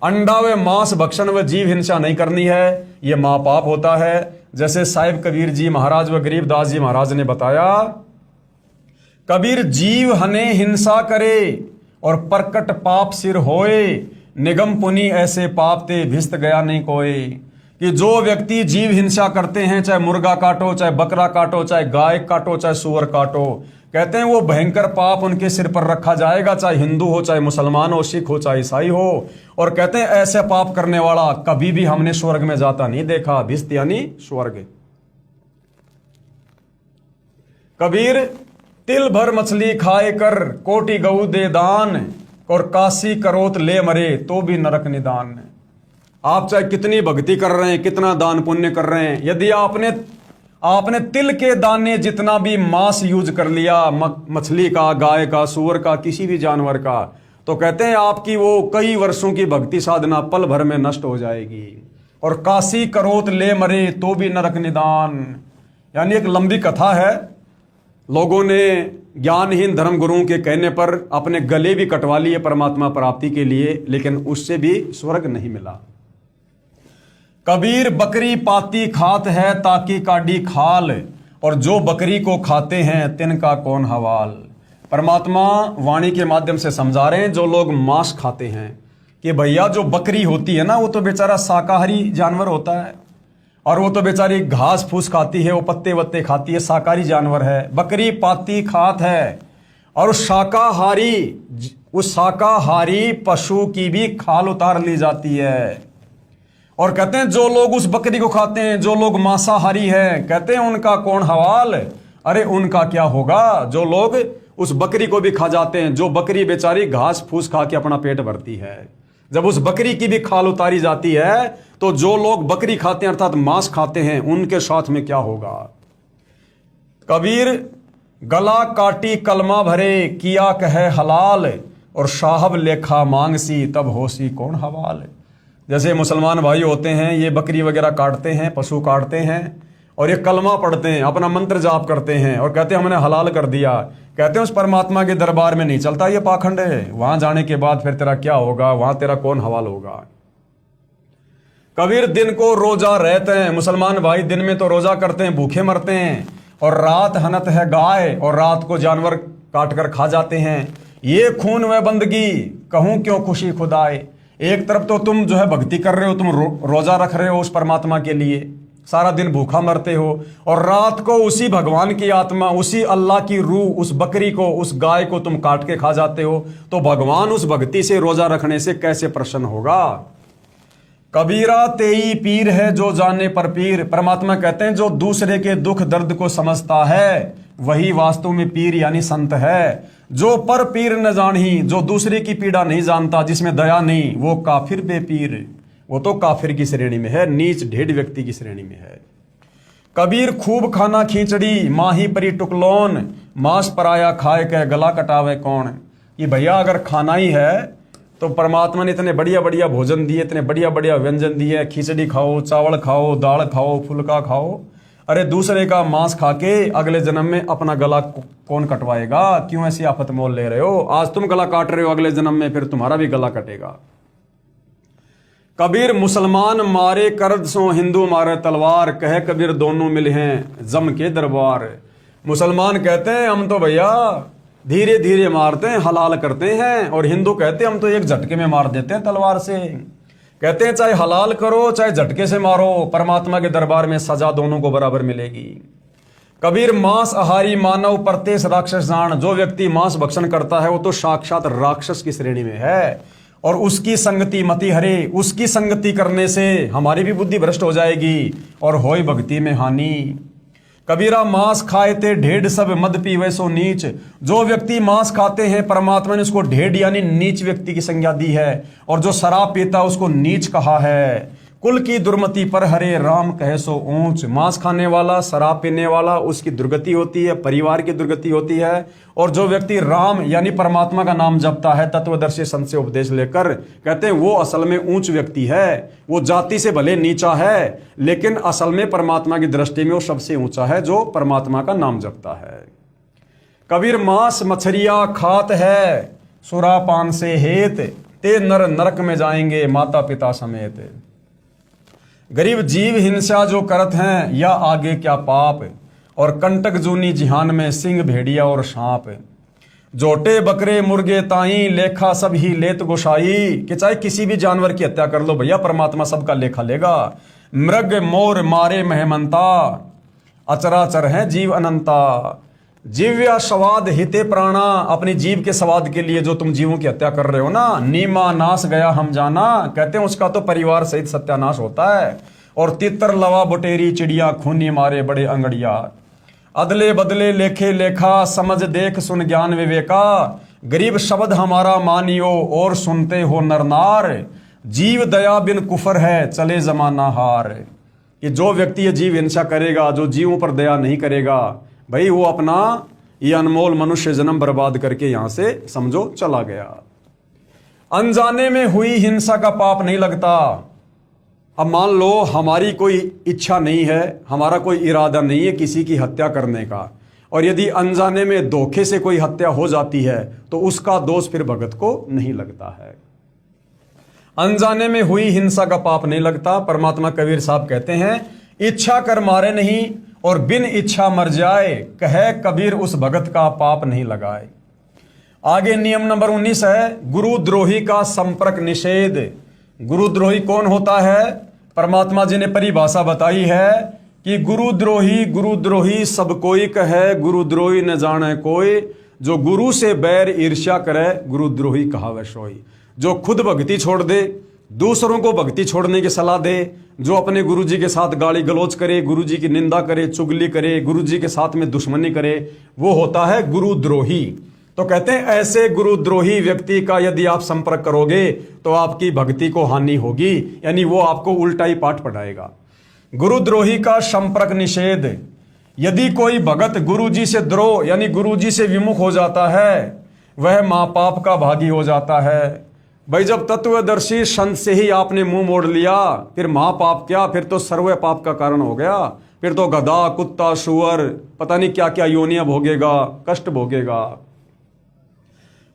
अंडा व मांस भक्षण व जीव हिंसा नहीं करनी है, यह महापाप होता है। जैसे साहिब कबीर जी महाराज व गरीबदास जी महाराज ने बताया, कबीर जीव हने हिंसा करे और प्रकट पाप सिर होए, निगम पुनि ऐसे पाप ते भिस्त गया नहीं कोई। कि जो व्यक्ति जीव हिंसा करते हैं, चाहे मुर्गा काटो, चाहे बकरा काटो, चाहे गाय काटो, चाहे सुअर काटो, कहते हैं वो भयंकर पाप उनके सिर पर रखा जाएगा, चाहे हिंदू हो, चाहे मुसलमान हो, सिख हो, चाहे ईसाई हो। और कहते हैं ऐसे पाप करने वाला कभी भी हमने स्वर्ग में जाता नहीं देखा। भिस्त यानी स्वर्ग। कबीर तिल भर मछली खाए कर कोटि गऊ दे दान, और काशी करोत ले मरे तो भी नरक निदान। आप चाहे कितनी भक्ति कर रहे हैं, कितना दान पुण्य कर रहे हैं, यदि आपने तिल के दाने जितना भी मांस यूज कर लिया, मछली का, गाय का, सुअर का, किसी भी जानवर का, तो कहते हैं आपकी वो कई वर्षों की भक्ति साधना पल भर में नष्ट हो जाएगी। और काशी करोत ले मरे तो भी नरक निदान, यानी एक लंबी कथा है। लोगों ने ज्ञानहीन धर्म गुरुओं के कहने पर अपने गले भी कटवा लिए परमात्मा प्राप्ति के लिए, लेकिन उससे भी स्वर्ग नहीं मिला। कबीर बकरी पाती खात है ताकि काडी खाल, और जो बकरी को खाते हैं तिनका कौन हवाल। परमात्मा वाणी के माध्यम से समझा रहे हैं जो लोग मांस खाते हैं, कि भैया जो बकरी होती है ना, वो तो बेचारा शाकाहारी जानवर होता है, और वो तो बेचारी घास फूस खाती है, वो पत्ते वत्ते खाती है, शाकाहारी जानवर है। बकरी पाती खात है, और उस शाकाहारी पशु की भी खाल उतार ली जाती है। और कहते हैं जो लोग उस बकरी को खाते हैं, जो लोग मांसाहारी हैं, कहते हैं उनका कौन हवाल। अरे उनका क्या होगा जो लोग उस बकरी को भी खा जाते हैं। जो बकरी बेचारी घास फूस खा के अपना पेट भरती है, जब उस बकरी की भी खाल उतारी जाती है, तो जो लोग बकरी खाते हैं अर्थात मांस खाते हैं, उनके साथ में क्या होगा। कबीर गला काटी कलमा भरे, किया कहे हलाल, और साहब लेखा मांगसी, तब होसी कौन हवाल। जैसे मुसलमान भाई होते हैं, ये बकरी वगैरह काटते हैं, पशु काटते हैं, और ये कलमा पढ़ते हैं, अपना मंत्र जाप करते हैं और कहते हैं हमने हलाल कर दिया। कहते हैं उस परमात्मा के दरबार में नहीं चलता ये पाखंड है, वहां जाने के बाद फिर तेरा क्या होगा, वहां तेरा कौन हवाल होगा। कबीर दिन को रोजा रहते हैं, मुसलमान भाई दिन में तो रोजा करते हैं, भूखे मरते हैं, और रात हनत है गाय, और रात को जानवर काट कर खा जाते हैं। ये खून व बंदगी कहूं क्यों खुशी खुदाए। एक तरफ तो तुम जो है भक्ति कर रहे हो, तुम रोजा रख रहे हो उस परमात्मा के लिए, सारा दिन भूखा मरते हो, और रात को उसी भगवान की आत्मा, उसी अल्लाह की रूह, उस बकरी को, उस गाय को तुम काट के खा जाते हो। तो भगवान उस भक्ति से, रोजा रखने से कैसे प्रसन्न होगा। कबीरा तेई पीर है जो जाने पर पीर। परमात्मा कहते हैं जो दूसरे के दुख दर्द को समझता है वही वास्तव में पीर यानी संत है। जो पर पीर न जानी, जो दूसरे की पीड़ा नहीं जानता, जिसमें दया नहीं, वो काफिर बेपीर, वो तो काफिर की श्रेणी में है, नीच ढेढ़ व्यक्ति की श्रेणी में है। कबीर खूब खाना खींचड़ी, माही परी टुकलोन, मांस पराया खाए के गला कटावे कौन। ये भैया अगर खाना ही है तो परमात्मा ने इतने बढ़िया बढ़िया भोजन दिए, इतने बढ़िया बढ़िया व्यंजन दिए, खिचड़ी खाओ, चावल खाओ, दाल खाओ, फुल्का खाओ। अरे दूसरे का मांस खा के अगले जन्म में अपना गला कौन कटवाएगा। क्यों ऐसी आफत मोल ले रहे हो। आज तुम गला काट रहे हो, अगले जन्म में फिर तुम्हारा भी गला कटेगा। कबीर मुसलमान मारे कर्द सो हिंदू मारे तलवार, कहे कबीर दोनों मिले हैं जम के दरबार। मुसलमान कहते हैं हम तो भैया धीरे धीरे मारते हैं, हलाल करते हैं, और हिंदू कहते हैं हम तो एक झटके में मार देते हैं तलवार से। कहते हैं चाहे हलाल करो चाहे झटके से मारो, परमात्मा के दरबार में सजा दोनों को बराबर मिलेगी। कबीर मांस आहारी मानव परतेश राक्षस जान। जो व्यक्ति मांस भक्षण करता है वो तो साक्षात राक्षस की श्रेणी में है, और उसकी संगति मति हरे। उसकी संगति करने से हमारी भी बुद्धि भ्रष्ट हो जाएगी और होई भक्ति में हानि। कबीरा मांस खाए थे ढेढ़ सब मद पीवे सो नीच। जो व्यक्ति मांस खाते हैं परमात्मा ने उसको ढेढ़ यानी नीच व्यक्ति की संज्ञा दी है, और जो शराब पीता उसको नीच कहा है। कुल की दुर्मति पर हरे राम कहे सो ऊंच। मांस खाने वाला, शराब पीने वाला, उसकी दुर्गति होती है, परिवार की दुर्गति होती है। और जो व्यक्ति राम यानी परमात्मा का नाम जपता है तत्वदर्शी संत से उपदेश लेकर, कहते हैं वो असल में ऊंच व्यक्ति है। वो जाति से भले नीचा है लेकिन असल में परमात्मा की दृष्टि में वो सबसे ऊंचा है जो परमात्मा का नाम जपता है। कबीर मांस मछरिया खात है सुरापान से हेत, ते नर नरक में जाएंगे माता पिता समेत। गरीब जीव हिंसा जो करत हैं या आगे क्या पाप, और कंटक जूनी जिहान में सिंह भेड़िया और सांप। जोटे बकरे मुर्गे ताई लेखा सब ही लेत गोसाई। कि चाहे किसी भी जानवर की हत्या कर लो भैया परमात्मा सबका लेखा लेगा। मृग मोर मारे महमंता, अचराचर है जीव अनंता। जीव्या स्वाद हिते प्राणा। अपनी जीव के स्वाद के लिए जो तुम जीवों की हत्या कर रहे हो ना, नीमा नाश गया हम जाना। कहते हैं उसका तो परिवार सहित सत्यानाश होता है। और तितर लवा बुटेरी चिड़िया खूनी मारे बड़े अंगड़िया। अदले बदले लेखे लेखा समझ देख सुन ज्ञान विवेका। गरीब शब्द हमारा मानियो और सुनते हो नरनार। जीव दया बिन कुफर है चले जमाना हार। कि जो व्यक्ति ये जीव हिंसा करेगा, जो जीवों पर दया नहीं करेगा, भाई वो अपना ये अनमोल मनुष्य जन्म बर्बाद करके यहां से समझो चला गया। अनजाने में हुई हिंसा का पाप नहीं लगता। अब मान लो हमारी कोई इच्छा नहीं है, हमारा कोई इरादा नहीं है किसी की हत्या करने का, और यदि अनजाने में धोखे से कोई हत्या हो जाती है तो उसका दोष फिर भगत को नहीं लगता है। अनजाने में हुई हिंसा का पाप नहीं लगता। परमात्मा कबीर साहब कहते हैं इच्छा कर मारे नहीं और बिन इच्छा मर जाए, कहे कबीर उस भगत का पाप नहीं लगाए। आगे नियम नंबर 19 है गुरुद्रोही का संपर्क निषेध। गुरुद्रोही कौन होता है? परमात्मा जी ने परिभाषा बताई है कि गुरुद्रोही सब कोई कहे, गुरुद्रोही न जाने कोई। जो गुरु से बैर ईर्ष्या करे गुरुद्रोही कहावे सोई। जो खुद भक्ति छोड़ दे, दूसरों को भक्ति छोड़ने की सलाह दे, जो अपने गुरुजी के साथ गाली गलौज करे, गुरुजी की निंदा करे, चुगली करे, गुरुजी के साथ में दुश्मनी करे, वो होता है गुरुद्रोही। तो कहते हैं ऐसे गुरुद्रोही व्यक्ति का यदि आप संपर्क करोगे तो आपकी भक्ति को हानि होगी, यानी वो आपको उल्टा ही पाठ पढ़ाएगा। गुरुद्रोही का संपर्क निषेध। यदि कोई भगत गुरु जी से द्रोह यानी गुरु जी से विमुख हो जाता है वह महापाप का भागी हो जाता है। भाई जब तत्वदर्शी संत से ही आपने मुंह मोड़ लिया फिर महापाप क्या, फिर तो सर्व पाप का कारण हो गया। फिर तो गधा कुत्ता सुअर पता नहीं क्या क्या योनियां भोगेगा, कष्ट भोगेगा,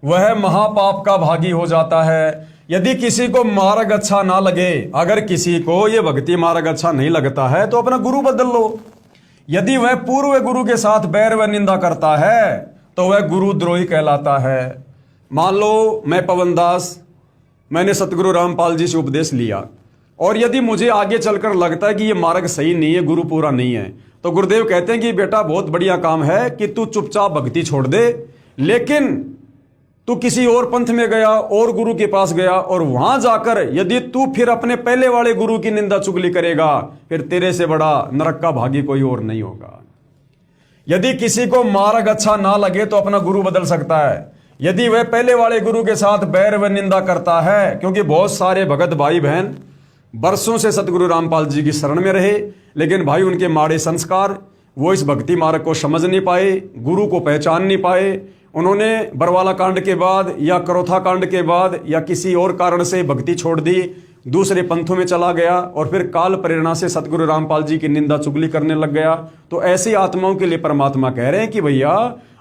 वह महापाप का भागी हो जाता है। यदि किसी को मार्ग अच्छा ना लगे, अगर किसी को ये भक्ति मार्ग अच्छा नहीं लगता है तो अपना गुरु बदल लो। यदि वह पूर्व गुरु के साथ बैर व निंदा करता है तो वह गुरुद्रोही कहलाता है। मान लो मैं पवन दास, मैंने सतगुरु रामपाल जी से उपदेश लिया और यदि मुझे आगे चलकर लगता है कि ये मार्ग सही नहीं है, गुरु पूरा नहीं है, तो गुरुदेव कहते हैं कि बेटा बहुत बढ़िया काम है कि तू चुपचाप भक्ति छोड़ दे, लेकिन तू किसी और पंथ में गया और गुरु के पास गया और वहां जाकर यदि तू फिर अपने पहले वाले गुरु की निंदा चुगली करेगा फिर तेरे से बड़ा नरक का भागी कोई और नहीं होगा। यदि किसी को मार्ग अच्छा ना लगे तो अपना गुरु बदल सकता है। यदि वह पहले वाले गुरु के साथ बैर व निंदा करता है, क्योंकि बहुत सारे भगत भाई बहन बरसों से सतगुरु रामपाल जी की शरण में रहे, लेकिन भाई उनके माड़े संस्कार, वो इस भक्ति मार्ग को समझ नहीं पाए, गुरु को पहचान नहीं पाए। उन्होंने बरवाला कांड के बाद या करोथा कांड के बाद या किसी और कारण से भक्ति छोड़ दी, दूसरे पंथों में चला गया और फिर काल प्रेरणा से सतगुरु रामपाल जी की निंदा चुगली करने लग गया। तो ऐसी आत्माओं के लिए परमात्मा कह रहे हैं कि भैया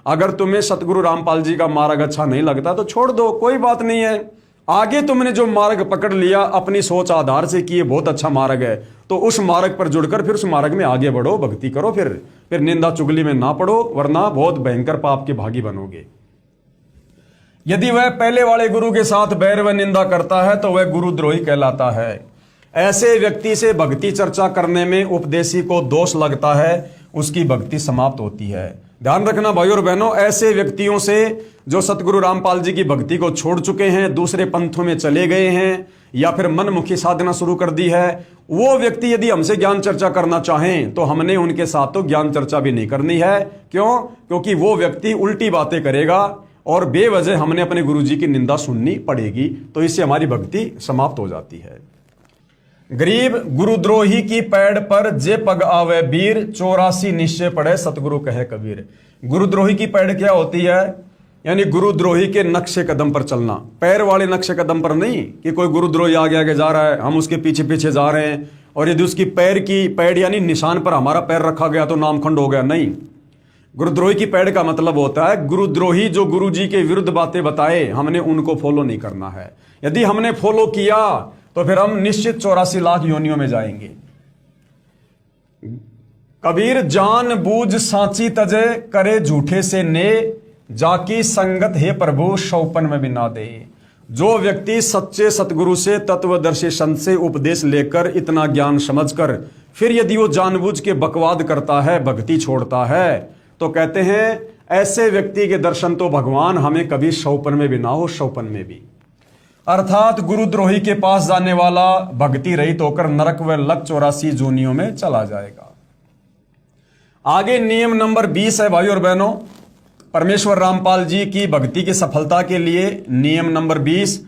अगर तुम्हें सतगुरु रामपाल जी का मार्ग अच्छा नहीं लगता तो छोड़ दो, कोई बात नहीं है। आगे तुमने जो मार्ग पकड़ लिया अपनी सोच आधार से कि ये बहुत अच्छा मार्ग है, तो उस मार्ग पर जुड़कर फिर उस मार्ग में आगे बढ़ो, भक्ति करो, फिर निंदा चुगली में ना पड़ो, वरना बहुत भयंकर पाप के भागी बनोगे। यदि वह पहले वाले गुरु के साथ बैर व निंदा करता है तो वह गुरुद्रोही कहलाता है। ऐसे व्यक्ति से भक्ति चर्चा करने में उपदेशी को दोष लगता है, उसकी भक्ति समाप्त होती है। ध्यान रखना भाई और बहनों, ऐसे व्यक्तियों से जो सतगुरु रामपाल जी की भक्ति को छोड़ चुके हैं, दूसरे पंथों में चले गए हैं या फिर मनमुखी साधना शुरू कर दी है, वो व्यक्ति यदि हमसे ज्ञान चर्चा करना चाहें तो हमने उनके साथ तो ज्ञान चर्चा भी नहीं करनी है। क्यों? क्योंकि वो व्यक्ति उल्टी बातें करेगा और बेवजह हमने अपने गुरु जी की निंदा सुननी पड़ेगी, तो इससे हमारी भक्ति समाप्त हो जाती है। गरीब गुरुद्रोही की पैड़ पर जे पग आवे बीर, 84 निश्चय पड़े सतगुरु कहे कबीर। गुरुद्रोही की पैड़ क्या होती है? यानी गुरुद्रोही के नक्शे कदम पर चलना, पैर वाले नक्शे कदम पर नहीं कि कोई गुरुद्रोही आगे आगे जा रहा है, हम उसके पीछे पीछे जा रहे हैं और यदि उसकी पैर की पैड़ यानी निशान पर हमारा पैर रखा गया तो नामखंड हो गया, नहीं। गुरुद्रोही की पैड़ का मतलब होता है गुरुद्रोही जो गुरु जी के विरुद्ध बातें बताए, हमने उनको फॉलो नहीं करना है। यदि हमने फॉलो किया तो फिर हम निश्चित 84 लाख योनियों में जाएंगे। कबीर जान बूझ सांची तजे, करे झूठे से ने, जाकी संगत हे प्रभु शौपन में बिना दे। जो व्यक्ति सच्चे सतगुरु से तत्वदर्शी संत से उपदेश लेकर इतना ज्ञान समझकर फिर यदि वो जानबूझ के बकवाद करता है, भक्ति छोड़ता है, तो कहते हैं ऐसे व्यक्ति के दर्शन तो भगवान हमें कभी शौपन में भी ना हो, शौपन में भी। अर्थात गुरुद्रोही के पास जाने वाला भक्ति रहित होकर नरक व लक 84 जूनियों में चला जाएगा। आगे नियम नंबर 20 है भाई और बहनों, परमेश्वर रामपाल जी की भक्ति की सफलता के लिए नियम नंबर 20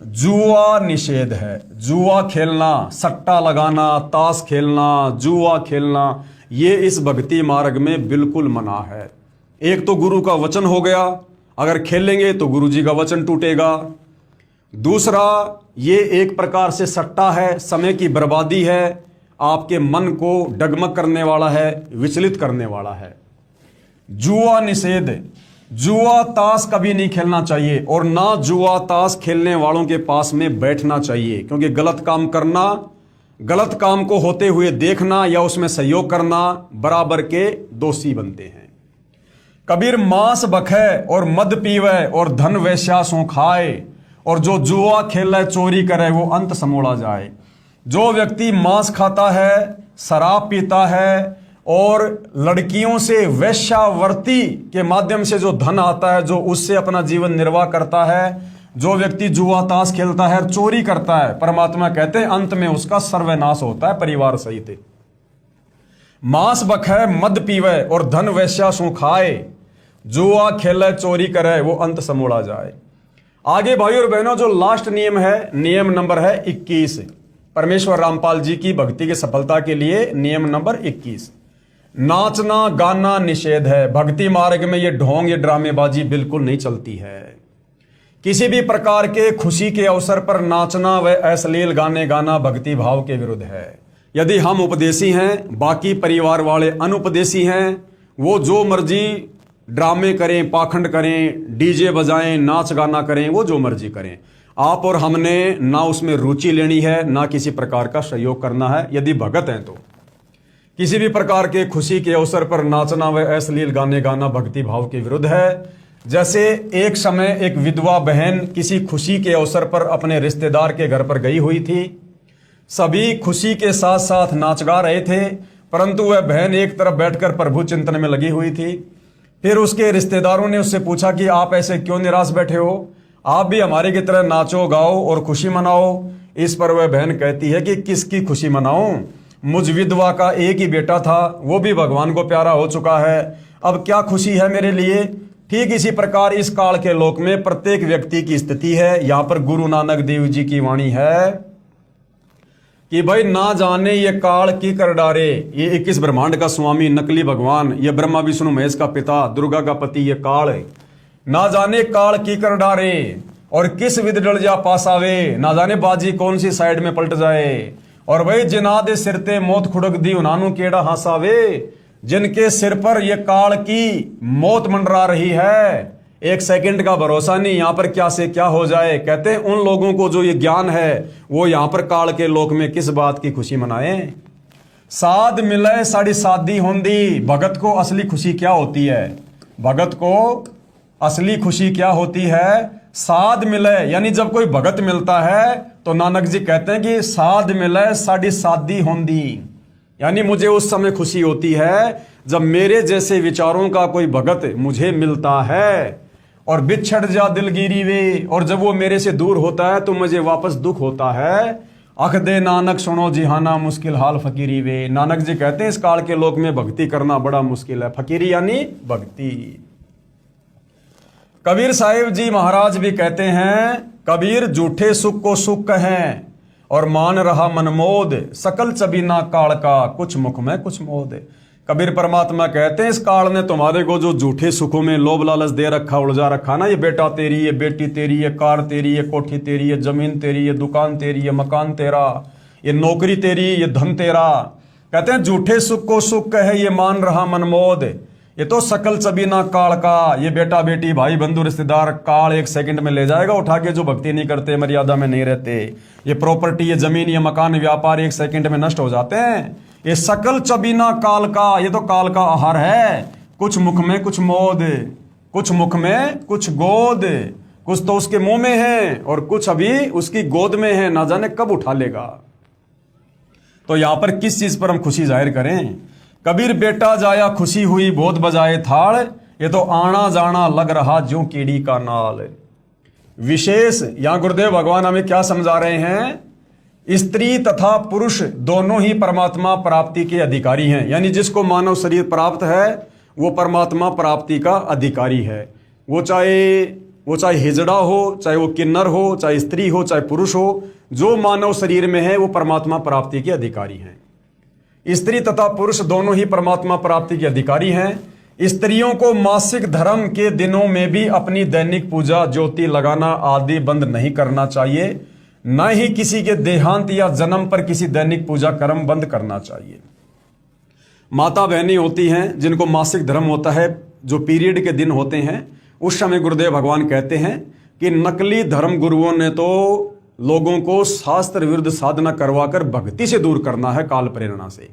जुआ निषेध है। जुआ खेलना, सट्टा लगाना, ताश खेलना, जुआ खेलना, ये इस भक्ति मार्ग में बिल्कुल मना है। एक तो गुरु का वचन हो गया, अगर खेलेंगे तो गुरु जी का वचन टूटेगा। दूसरा, ये एक प्रकार से सट्टा है, समय की बर्बादी है, आपके मन को डगमग करने वाला है, विचलित करने वाला है। जुआ निषेध, जुआ ताश कभी नहीं खेलना चाहिए और ना जुआ ताश खेलने वालों के पास में बैठना चाहिए, क्योंकि गलत काम करना, गलत काम को होते हुए देखना या उसमें सहयोग करना बराबर के दोषी बनते हैं। कबीर मांस बखे और मद पीवे और धन वैश्या सो खाए, और जो जुआ खेले चोरी करे वो अंत समोड़ा जाए। जो व्यक्ति मांस खाता है, शराब पीता है और लड़कियों से वैश्यावर्ती के माध्यम से जो धन आता है, जो उससे अपना जीवन निर्वाह करता है, जो व्यक्ति जुआ ताश खेलता है, चोरी करता है, परमात्मा कहते हैं अंत में उसका सर्वनाश होता है परिवार सहित। मांस बखे मद पीवे और धन वैश्या सो खाए, जुआ खेले चोरी करे वो अंत समोड़ा जाए। आगे भाई और बहनों, जो लास्ट नियम है, नियम नंबर है 21, परमेश्वर रामपाल जी की भक्ति की सफलता के लिए नियम नंबर 21। नाचना गाना निषेध है। भक्ति मार्ग में ये ढोंग, ये ड्रामेबाजी बिल्कुल नहीं चलती है। किसी भी प्रकार के खुशी के अवसर पर नाचना व अश्लील गाने गाना भक्ति भाव के विरुद्ध है। यदि हम उपदेशी हैं, बाकी परिवार वाले अनुपदेशी हैं, वो जो मर्जी ड्रामे करें, पाखंड करें, डीजे बजाएं, नाच गाना करें, वो जो मर्जी करें, आप और हमने ना उसमें रुचि लेनी है, ना किसी प्रकार का सहयोग करना है। यदि भगत हैं तो किसी भी प्रकार के खुशी के अवसर पर नाचना व अश्लील गाने गाना भक्ति भाव के विरुद्ध है। जैसे एक समय एक विधवा बहन किसी खुशी के अवसर पर अपने रिश्तेदार के घर पर गई हुई थी। सभी खुशी के साथ साथ नाच गा रहे थे, परंतु वह बहन एक तरफ बैठकर प्रभु चिंतन में लगी हुई थी। फिर उसके रिश्तेदारों ने उससे पूछा कि आप ऐसे क्यों निराश बैठे हो, आप भी हमारे की तरह नाचो गाओ और खुशी मनाओ। इस पर वह बहन कहती है कि किसकी खुशी मनाऊं, मुझ विधवा का एक ही बेटा था, वो भी भगवान को प्यारा हो चुका है, अब क्या खुशी है मेरे लिए। ठीक इसी प्रकार इस काल के लोक में प्रत्येक व्यक्ति की स्थिति है। यहां पर गुरु नानक देव जी की वाणी है कि भाई ना जाने ये काल की कर डारे। ये 21 ब्रह्मांड का स्वामी नकली भगवान, ये ब्रह्मा विष्णु महेश का पिता, दुर्गा का पति, ये काल है। ना जाने काल की कर डारे और किस विध डल जा पास आवे, ना जाने बाजी कौन सी साइड में पलट जाए। और वही जिनादे सिरते मौत खुड़क दी उनानू केड़ा हासावे, जिनके सिर पर यह काल की मौत मंडरा रही है, एक सेकंड का भरोसा नहीं, यहां पर क्या से क्या हो जाए। कहते हैं उन लोगों को जो ये ज्ञान है वो यहां पर काल के लोक में किस बात की खुशी मनाए। साध मिले साड़ी शादी होंदी। भगत को असली खुशी क्या होती है? भगत को असली खुशी क्या होती है? साध मिले, यानी जब कोई भगत मिलता है तो नानक जी कहते हैं कि साध मिले साड़ी शादी होंदी, यानी मुझे उस समय खुशी होती है जब मेरे जैसे विचारों का कोई भगत मुझे मिलता है। और बिछड़ जा दिलगिरी वे, और जब वो मेरे से दूर होता है तो मुझे वापस दुख होता है। अख दे नानक सुनो जिहाना मुश्किल हाल फकीरी वे। नानक जी कहते हैं इस काल के लोक में भक्ति करना बड़ा मुश्किल है। फकीरी यानी भक्ति। कबीर साहिब जी महाराज भी कहते हैं, कबीर झूठे सुख को सुख कहें और मान रहा मनमोद, सकल चबीना काल का कुछ मुख में कुछ मोद। कबीर परमात्मा कहते हैं इस काल ने तुम्हारे को जो झूठे सुखों में लोभ लालच दे रखा, उलझा रखा ना, ये बेटा तेरी, ये बेटी तेरी, ये कार तेरी, ये कोठी तेरी, ये जमीन तेरी, ये दुकान तेरी, ये मकान तेरा, ये नौकरी तेरी, ये धन तेरा। कहते हैं झूठे सुख को सुख कहे ये मान रहा मनमोद, ये तो सकल चबीना काल का, ये बेटा बेटी भाई बंधु रिश्तेदार काल एक सेकंड में ले जाएगा उठा के, जो भक्ति नहीं करते, मर्यादा में नहीं रहते। ये प्रॉपर्टी, ये जमीन, ये मकान, व्यापार एक सेकंड में नष्ट हो जाते हैं। ये सकल चबीना काल का, ये तो काल का आहार है। कुछ मुख में कुछ मोद, कुछ मुख में कुछ गोद, कुछ तो उसके मुंह में है और कुछ अभी उसकी गोद में है, ना जाने कब उठा लेगा। तो यहां पर किस चीज पर हम खुशी जाहिर करें? कबीर बेटा जाया खुशी हुई बहुत बजाए थाल, ये तो आना जाना लग रहा जो कीड़ी का नाल। विशेष यहां गुरुदेव भगवान हमें क्या समझा रहे हैं? स्त्री तथा पुरुष दोनों ही परमात्मा प्राप्ति के अधिकारी हैं, यानी जिसको मानव शरीर प्राप्त है वो परमात्मा प्राप्ति का अधिकारी है। वो चाहे हिजड़ा हो, चाहे वो किन्नर हो, चाहे स्त्री हो, चाहे पुरुष हो, जो मानव शरीर में है वो परमात्मा प्राप्ति के अधिकारी हैं। स्त्री तथा पुरुष दोनों ही परमात्मा प्राप्ति के अधिकारी हैं। स्त्रियों को मासिक धर्म के दिनों में भी अपनी दैनिक पूजा, ज्योति लगाना आदि बंद नहीं करना चाहिए, न ही किसी के देहांत या जन्म पर किसी दैनिक पूजा कर्म बंद करना चाहिए। माता बहनें होती हैं जिनको मासिक धर्म होता है, जो पीरियड के दिन होते हैं, उस समय गुरुदेव भगवान कहते हैं कि नकली धर्म गुरुओं ने तो लोगों को शास्त्र विरुद्ध साधना करवाकर भक्ति से दूर करना है काल प्रेरणा से।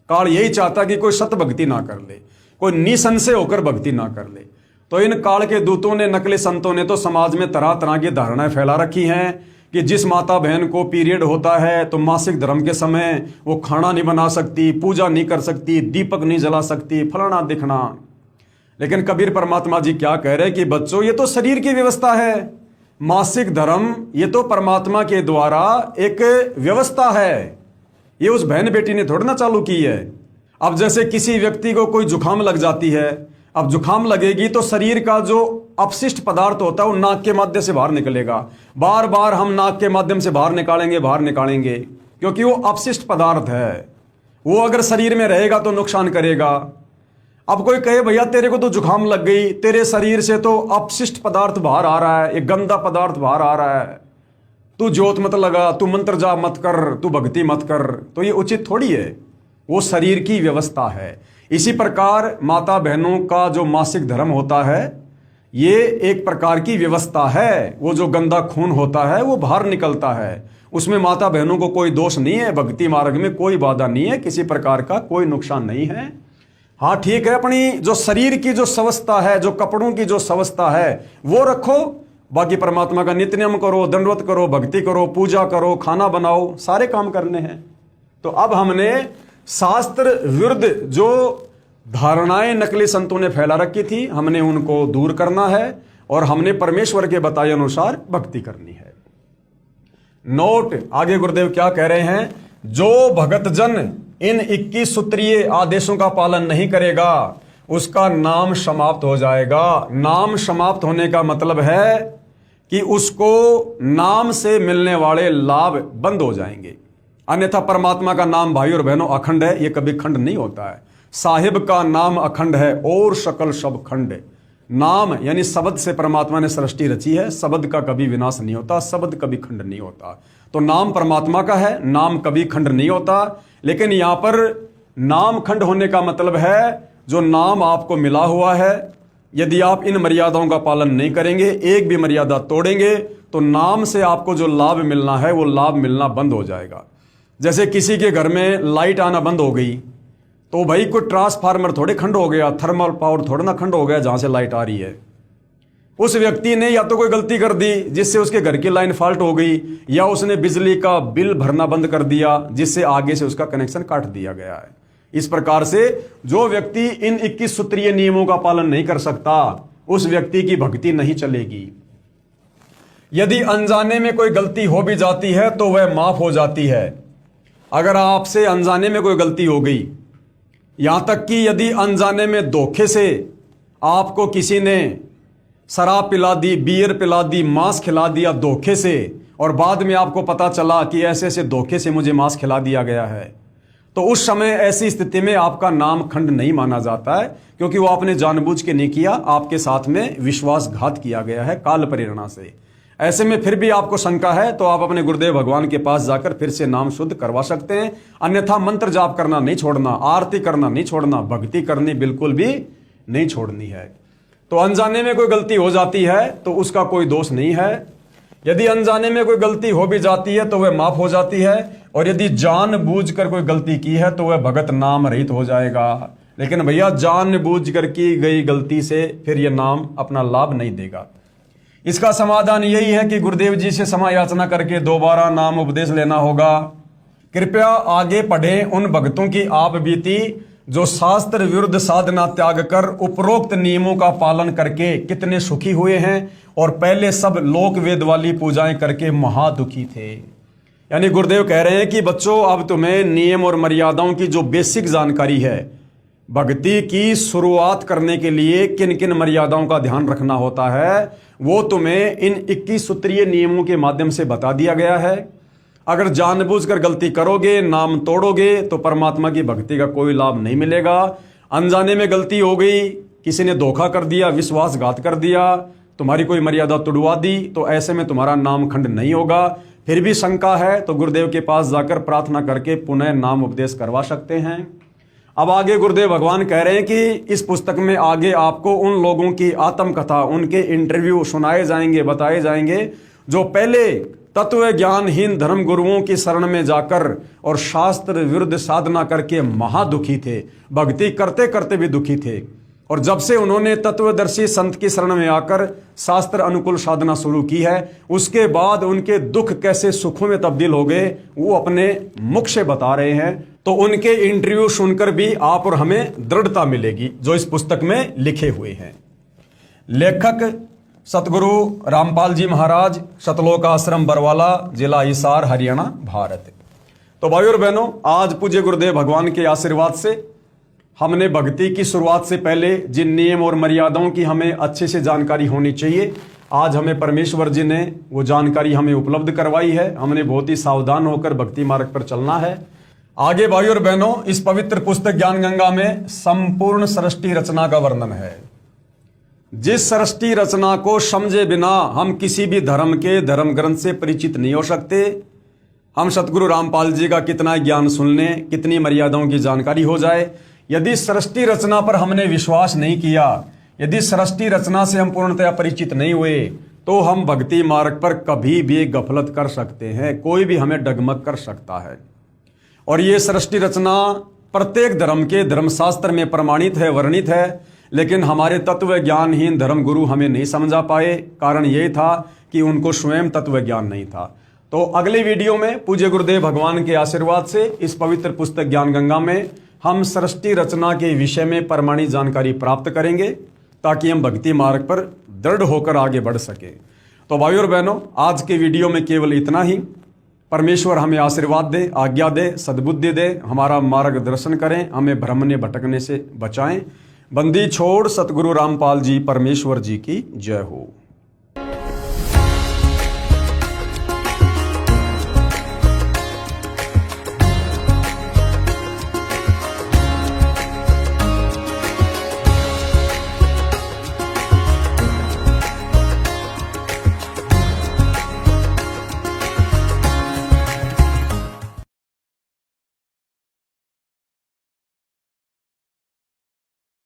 काल यही चाहता कि कोई सत भक्ति ना कर ले, कोई निसंशय होकर भक्ति ना कर ले। तो इन काल के दूतों ने, नकली संतों ने तो समाज में तरह तरह की धारणाएं फैला रखी हैं कि जिस माता बहन को पीरियड होता है तो मासिक धर्म के समय वो खाना नहीं बना सकती, पूजा नहीं कर सकती, दीपक नहीं जला सकती, फलाना दिखना। लेकिन कबीर परमात्मा जी क्या कह रहे हैं कि बच्चों ये तो शरीर की व्यवस्था है, मासिक धर्म ये तो परमात्मा के द्वारा एक व्यवस्था है, ये उस बहन बेटी ने थोड़ी ना चालू की है। अब जैसे किसी व्यक्ति को कोई जुकाम लग जाती है, अब जुकाम लगेगी तो शरीर का जो अपशिष्ट पदार्थ होता है वो नाक के माध्यम से बाहर निकलेगा। बार बार हम नाक के माध्यम से बाहर निकालेंगे क्योंकि वो अपशिष्ट पदार्थ है, वो अगर शरीर में रहेगा तो नुकसान करेगा। अब कोई कहे भैया तेरे को तो जुकाम लग गई, तेरे शरीर से तो अपशिष्ट पदार्थ बाहर आ रहा है, एक गंदा पदार्थ बाहर आ रहा है, तू ज्योत मत लगा, तू मंत्र जाप मत कर, तू भक्ति मत कर, तो ये उचित थोड़ी है। वो शरीर की व्यवस्था है। इसी प्रकार माता बहनों का जो मासिक धर्म होता है ये एक प्रकार की व्यवस्था है। वो जो गंदा खून होता है वो बाहर निकलता है, उसमें माता बहनों को कोई दोष नहीं है, भक्ति मार्ग में कोई बाधा नहीं है, किसी प्रकार का कोई नुकसान नहीं है। हाँ ठीक है, अपनी जो शरीर की जो स्वस्थता है, जो कपड़ों की जो स्वस्थता है वो रखो, बाकी परमात्मा का नित्य नियम करो, दंडवत करो, भक्ति करो, पूजा करो, खाना बनाओ, सारे काम करने हैं। तो अब हमने शास्त्र विरुद्ध जो धारणाएं नकली संतों ने फैला रखी थी, हमने उनको दूर करना है और हमने परमेश्वर के बताए अनुसार भक्ति करनी है। नोट, आगे गुरुदेव क्या कह रहे हैं, जो भगत जन इन 21 सूत्रीय आदेशों का पालन नहीं करेगा उसका नाम समाप्त हो जाएगा। नाम समाप्त होने का मतलब है कि उसको नाम से मिलने वाले लाभ बंद हो जाएंगे। अन्यथा परमात्मा का नाम भाई और बहनों अखंड है, ये कभी खंड नहीं होता है। साहिब का नाम अखंड है और सकल सब खंड। नाम यानी शब्द से परमात्मा ने सृष्टि रची है, शब्द का कभी विनाश नहीं होता, शब्द कभी खंड नहीं होता। तो नाम परमात्मा का है, नाम कभी खंड नहीं होता। लेकिन यहां पर नाम खंड होने का मतलब है जो नाम आपको मिला हुआ है, यदि आप इन मर्यादाओं का पालन नहीं करेंगे, एक भी मर्यादा तोड़ेंगे, तो नाम से आपको जो लाभ मिलना है वो लाभ मिलना बंद हो जाएगा। जैसे किसी के घर में लाइट आना बंद हो गई तो भाई कोई ट्रांसफार्मर थोड़े खंड हो गया, थर्मल पावर थोड़ा ना खंड हो गया जहां से लाइट आ रही है। उस व्यक्ति ने या तो कोई गलती कर दी जिससे उसके घर की लाइन फॉल्ट हो गई, या उसने बिजली का बिल भरना बंद कर दिया जिससे आगे से उसका कनेक्शन काट दिया गया है। इस प्रकार से जो व्यक्ति इन 21 सूत्रीय नियमों का पालन नहीं कर सकता उस व्यक्ति की भक्ति नहीं चलेगी। यदि अनजाने में कोई गलती हो भी जाती है तो वह माफ हो जाती है। अगर आपसे अनजाने में कोई गलती हो गई, यहां तक कि यदि अनजाने में धोखे से आपको किसी ने शराब पिला दी, बियर पिला दी, मांस खिला दिया धोखे से, और बाद में आपको पता चला कि ऐसे ऐसे धोखे से मुझे मांस खिला दिया गया है, तो उस समय ऐसी स्थिति में आपका नाम खंड नहीं माना जाता है, क्योंकि वो आपने जानबूझ के नहीं किया, आपके साथ में विश्वासघात किया गया है काल प्रेरणा से। ऐसे में फिर भी आपको शंका है तो आप अपने गुरुदेव भगवान के पास जाकर फिर से नाम शुद्ध करवा सकते हैं। अन्यथा मंत्र जाप करना नहीं छोड़ना, आरती करना नहीं छोड़ना, भक्ति करनी बिल्कुल भी नहीं छोड़नी है। तो अनजाने में कोई गलती हो जाती है तो उसका कोई दोष नहीं है। यदि अनजाने में कोई गलती हो भी जाती है तो वह माफ हो जाती है, और यदि जानबूझकर कोई गलती की है तो वह भगत नाम रहित हो जाएगा। लेकिन भैया जानबूझकर की गई गलती से फिर यह नाम अपना लाभ नहीं देगा। इसका समाधान यही है कि गुरुदेव जी से क्षमा याचना करके दोबारा नाम उपदेश लेना होगा। कृपया आगे पढ़ें उन भक्तों की आप बीती जो शास्त्र विरुद्ध साधना त्याग कर उपरोक्त नियमों का पालन करके कितने सुखी हुए हैं, और पहले सब लोक वेद वाली पूजाएं करके महादुखी थे। यानी गुरुदेव कह रहे हैं कि बच्चों, अब तुम्हें नियम और मर्यादाओं की जो बेसिक जानकारी है, भक्ति की शुरुआत करने के लिए किन किन मर्यादाओं का ध्यान रखना होता है, वो तुम्हें इन 21 सूत्रीय नियमों के माध्यम से बता दिया गया है। अगर जानबूझकर गलती करोगे, नाम तोड़ोगे, तो परमात्मा की भक्ति का कोई लाभ नहीं मिलेगा। अनजाने में गलती हो गई, किसी ने धोखा कर दिया, विश्वासघात कर दिया, तुम्हारी कोई मर्यादा तोड़वा दी, तो ऐसे में तुम्हारा नाम खंड नहीं होगा। फिर भी शंका है तो गुरुदेव के पास जाकर प्रार्थना करके पुनः नाम उपदेश करवा सकते हैं। अब आगे गुरुदेव भगवान कह रहे हैं कि इस पुस्तक में आगे आपको उन लोगों की आत्मकथा, उनके इंटरव्यू सुनाए जाएंगे, बताए जाएंगे, जो पहले तत्व ज्ञानहीन धर्म गुरुओं की शरण में जाकर और शास्त्र विरुद्ध साधना करके महादुखी थे, भक्ति करते करते भी दुखी थे, और जब से उन्होंने तत्वदर्शी संत की शरण में आकर शास्त्र अनुकूल साधना शुरू की है, उसके बाद उनके दुख कैसे सुखों में तब्दील हो गए वो अपने मुख से बता रहे हैं। तो उनके इंटरव्यू सुनकर भी आप और हमें दृढ़ता मिलेगी जो इस पुस्तक में लिखे हुए हैं। लेखक सतगुरु रामपाल जी महाराज, सतलोक आश्रम बरवाला, जिला हिसार, हरियाणा, भारत। तो भाइयों और बहनों, आज पूज्य गुरुदेव भगवान के आशीर्वाद से हमने भक्ति की शुरुआत से पहले जिन नियम और मर्यादाओं की हमें अच्छे से जानकारी होनी चाहिए, आज हमें परमेश्वर जी ने वो जानकारी हमें उपलब्ध करवाई है। हमने बहुत ही सावधान होकर भक्ति मार्ग पर चलना है। आगे भाइयों और बहनों, इस पवित्र पुस्तक ज्ञान गंगा में संपूर्ण सृष्टि रचना का वर्णन है। जिस सृष्टि रचना को समझे बिना हम किसी भी धर्म के धर्म ग्रंथ से परिचित नहीं हो सकते। हम सतगुरु रामपाल जी का कितना ज्ञान सुन लें, कितनी मर्यादाओं की जानकारी हो जाए, यदि सृष्टि रचना पर हमने विश्वास नहीं किया, यदि सृष्टि रचना से हम पूर्णतया परिचित नहीं हुए, तो हम भक्ति मार्ग पर कभी भी गफलत कर सकते हैं। कोई भी हमें डगमग कर सकता है। और ये सृष्टि रचना प्रत्येक धर्म के धर्मशास्त्र में प्रमाणित है, वर्णित है, लेकिन हमारे तत्व ज्ञानहीन धर्म गुरु हमें नहीं समझा पाए। कारण यही था कि उनको स्वयं तत्व ज्ञान नहीं था। तो अगले वीडियो में पूज्य गुरुदेव भगवान के आशीर्वाद से इस पवित्र पुस्तक ज्ञान गंगा में हम सृष्टि रचना के विषय में प्रमाणित जानकारी प्राप्त करेंगे, ताकि हम भक्ति मार्ग पर दृढ़ होकर आगे बढ़ सके। तो भाइयों और बहनों, आज के वीडियो में केवल इतना ही। परमेश्वर हमें आशीर्वाद दे, आज्ञा दे, सद्बुद्धि दे, हमारा मार्गदर्शन करें, हमें भ्रमने भटकने से बचाएं। बंदी छोड़ सतगुरु रामपाल जी परमेश्वर जी की जय हो।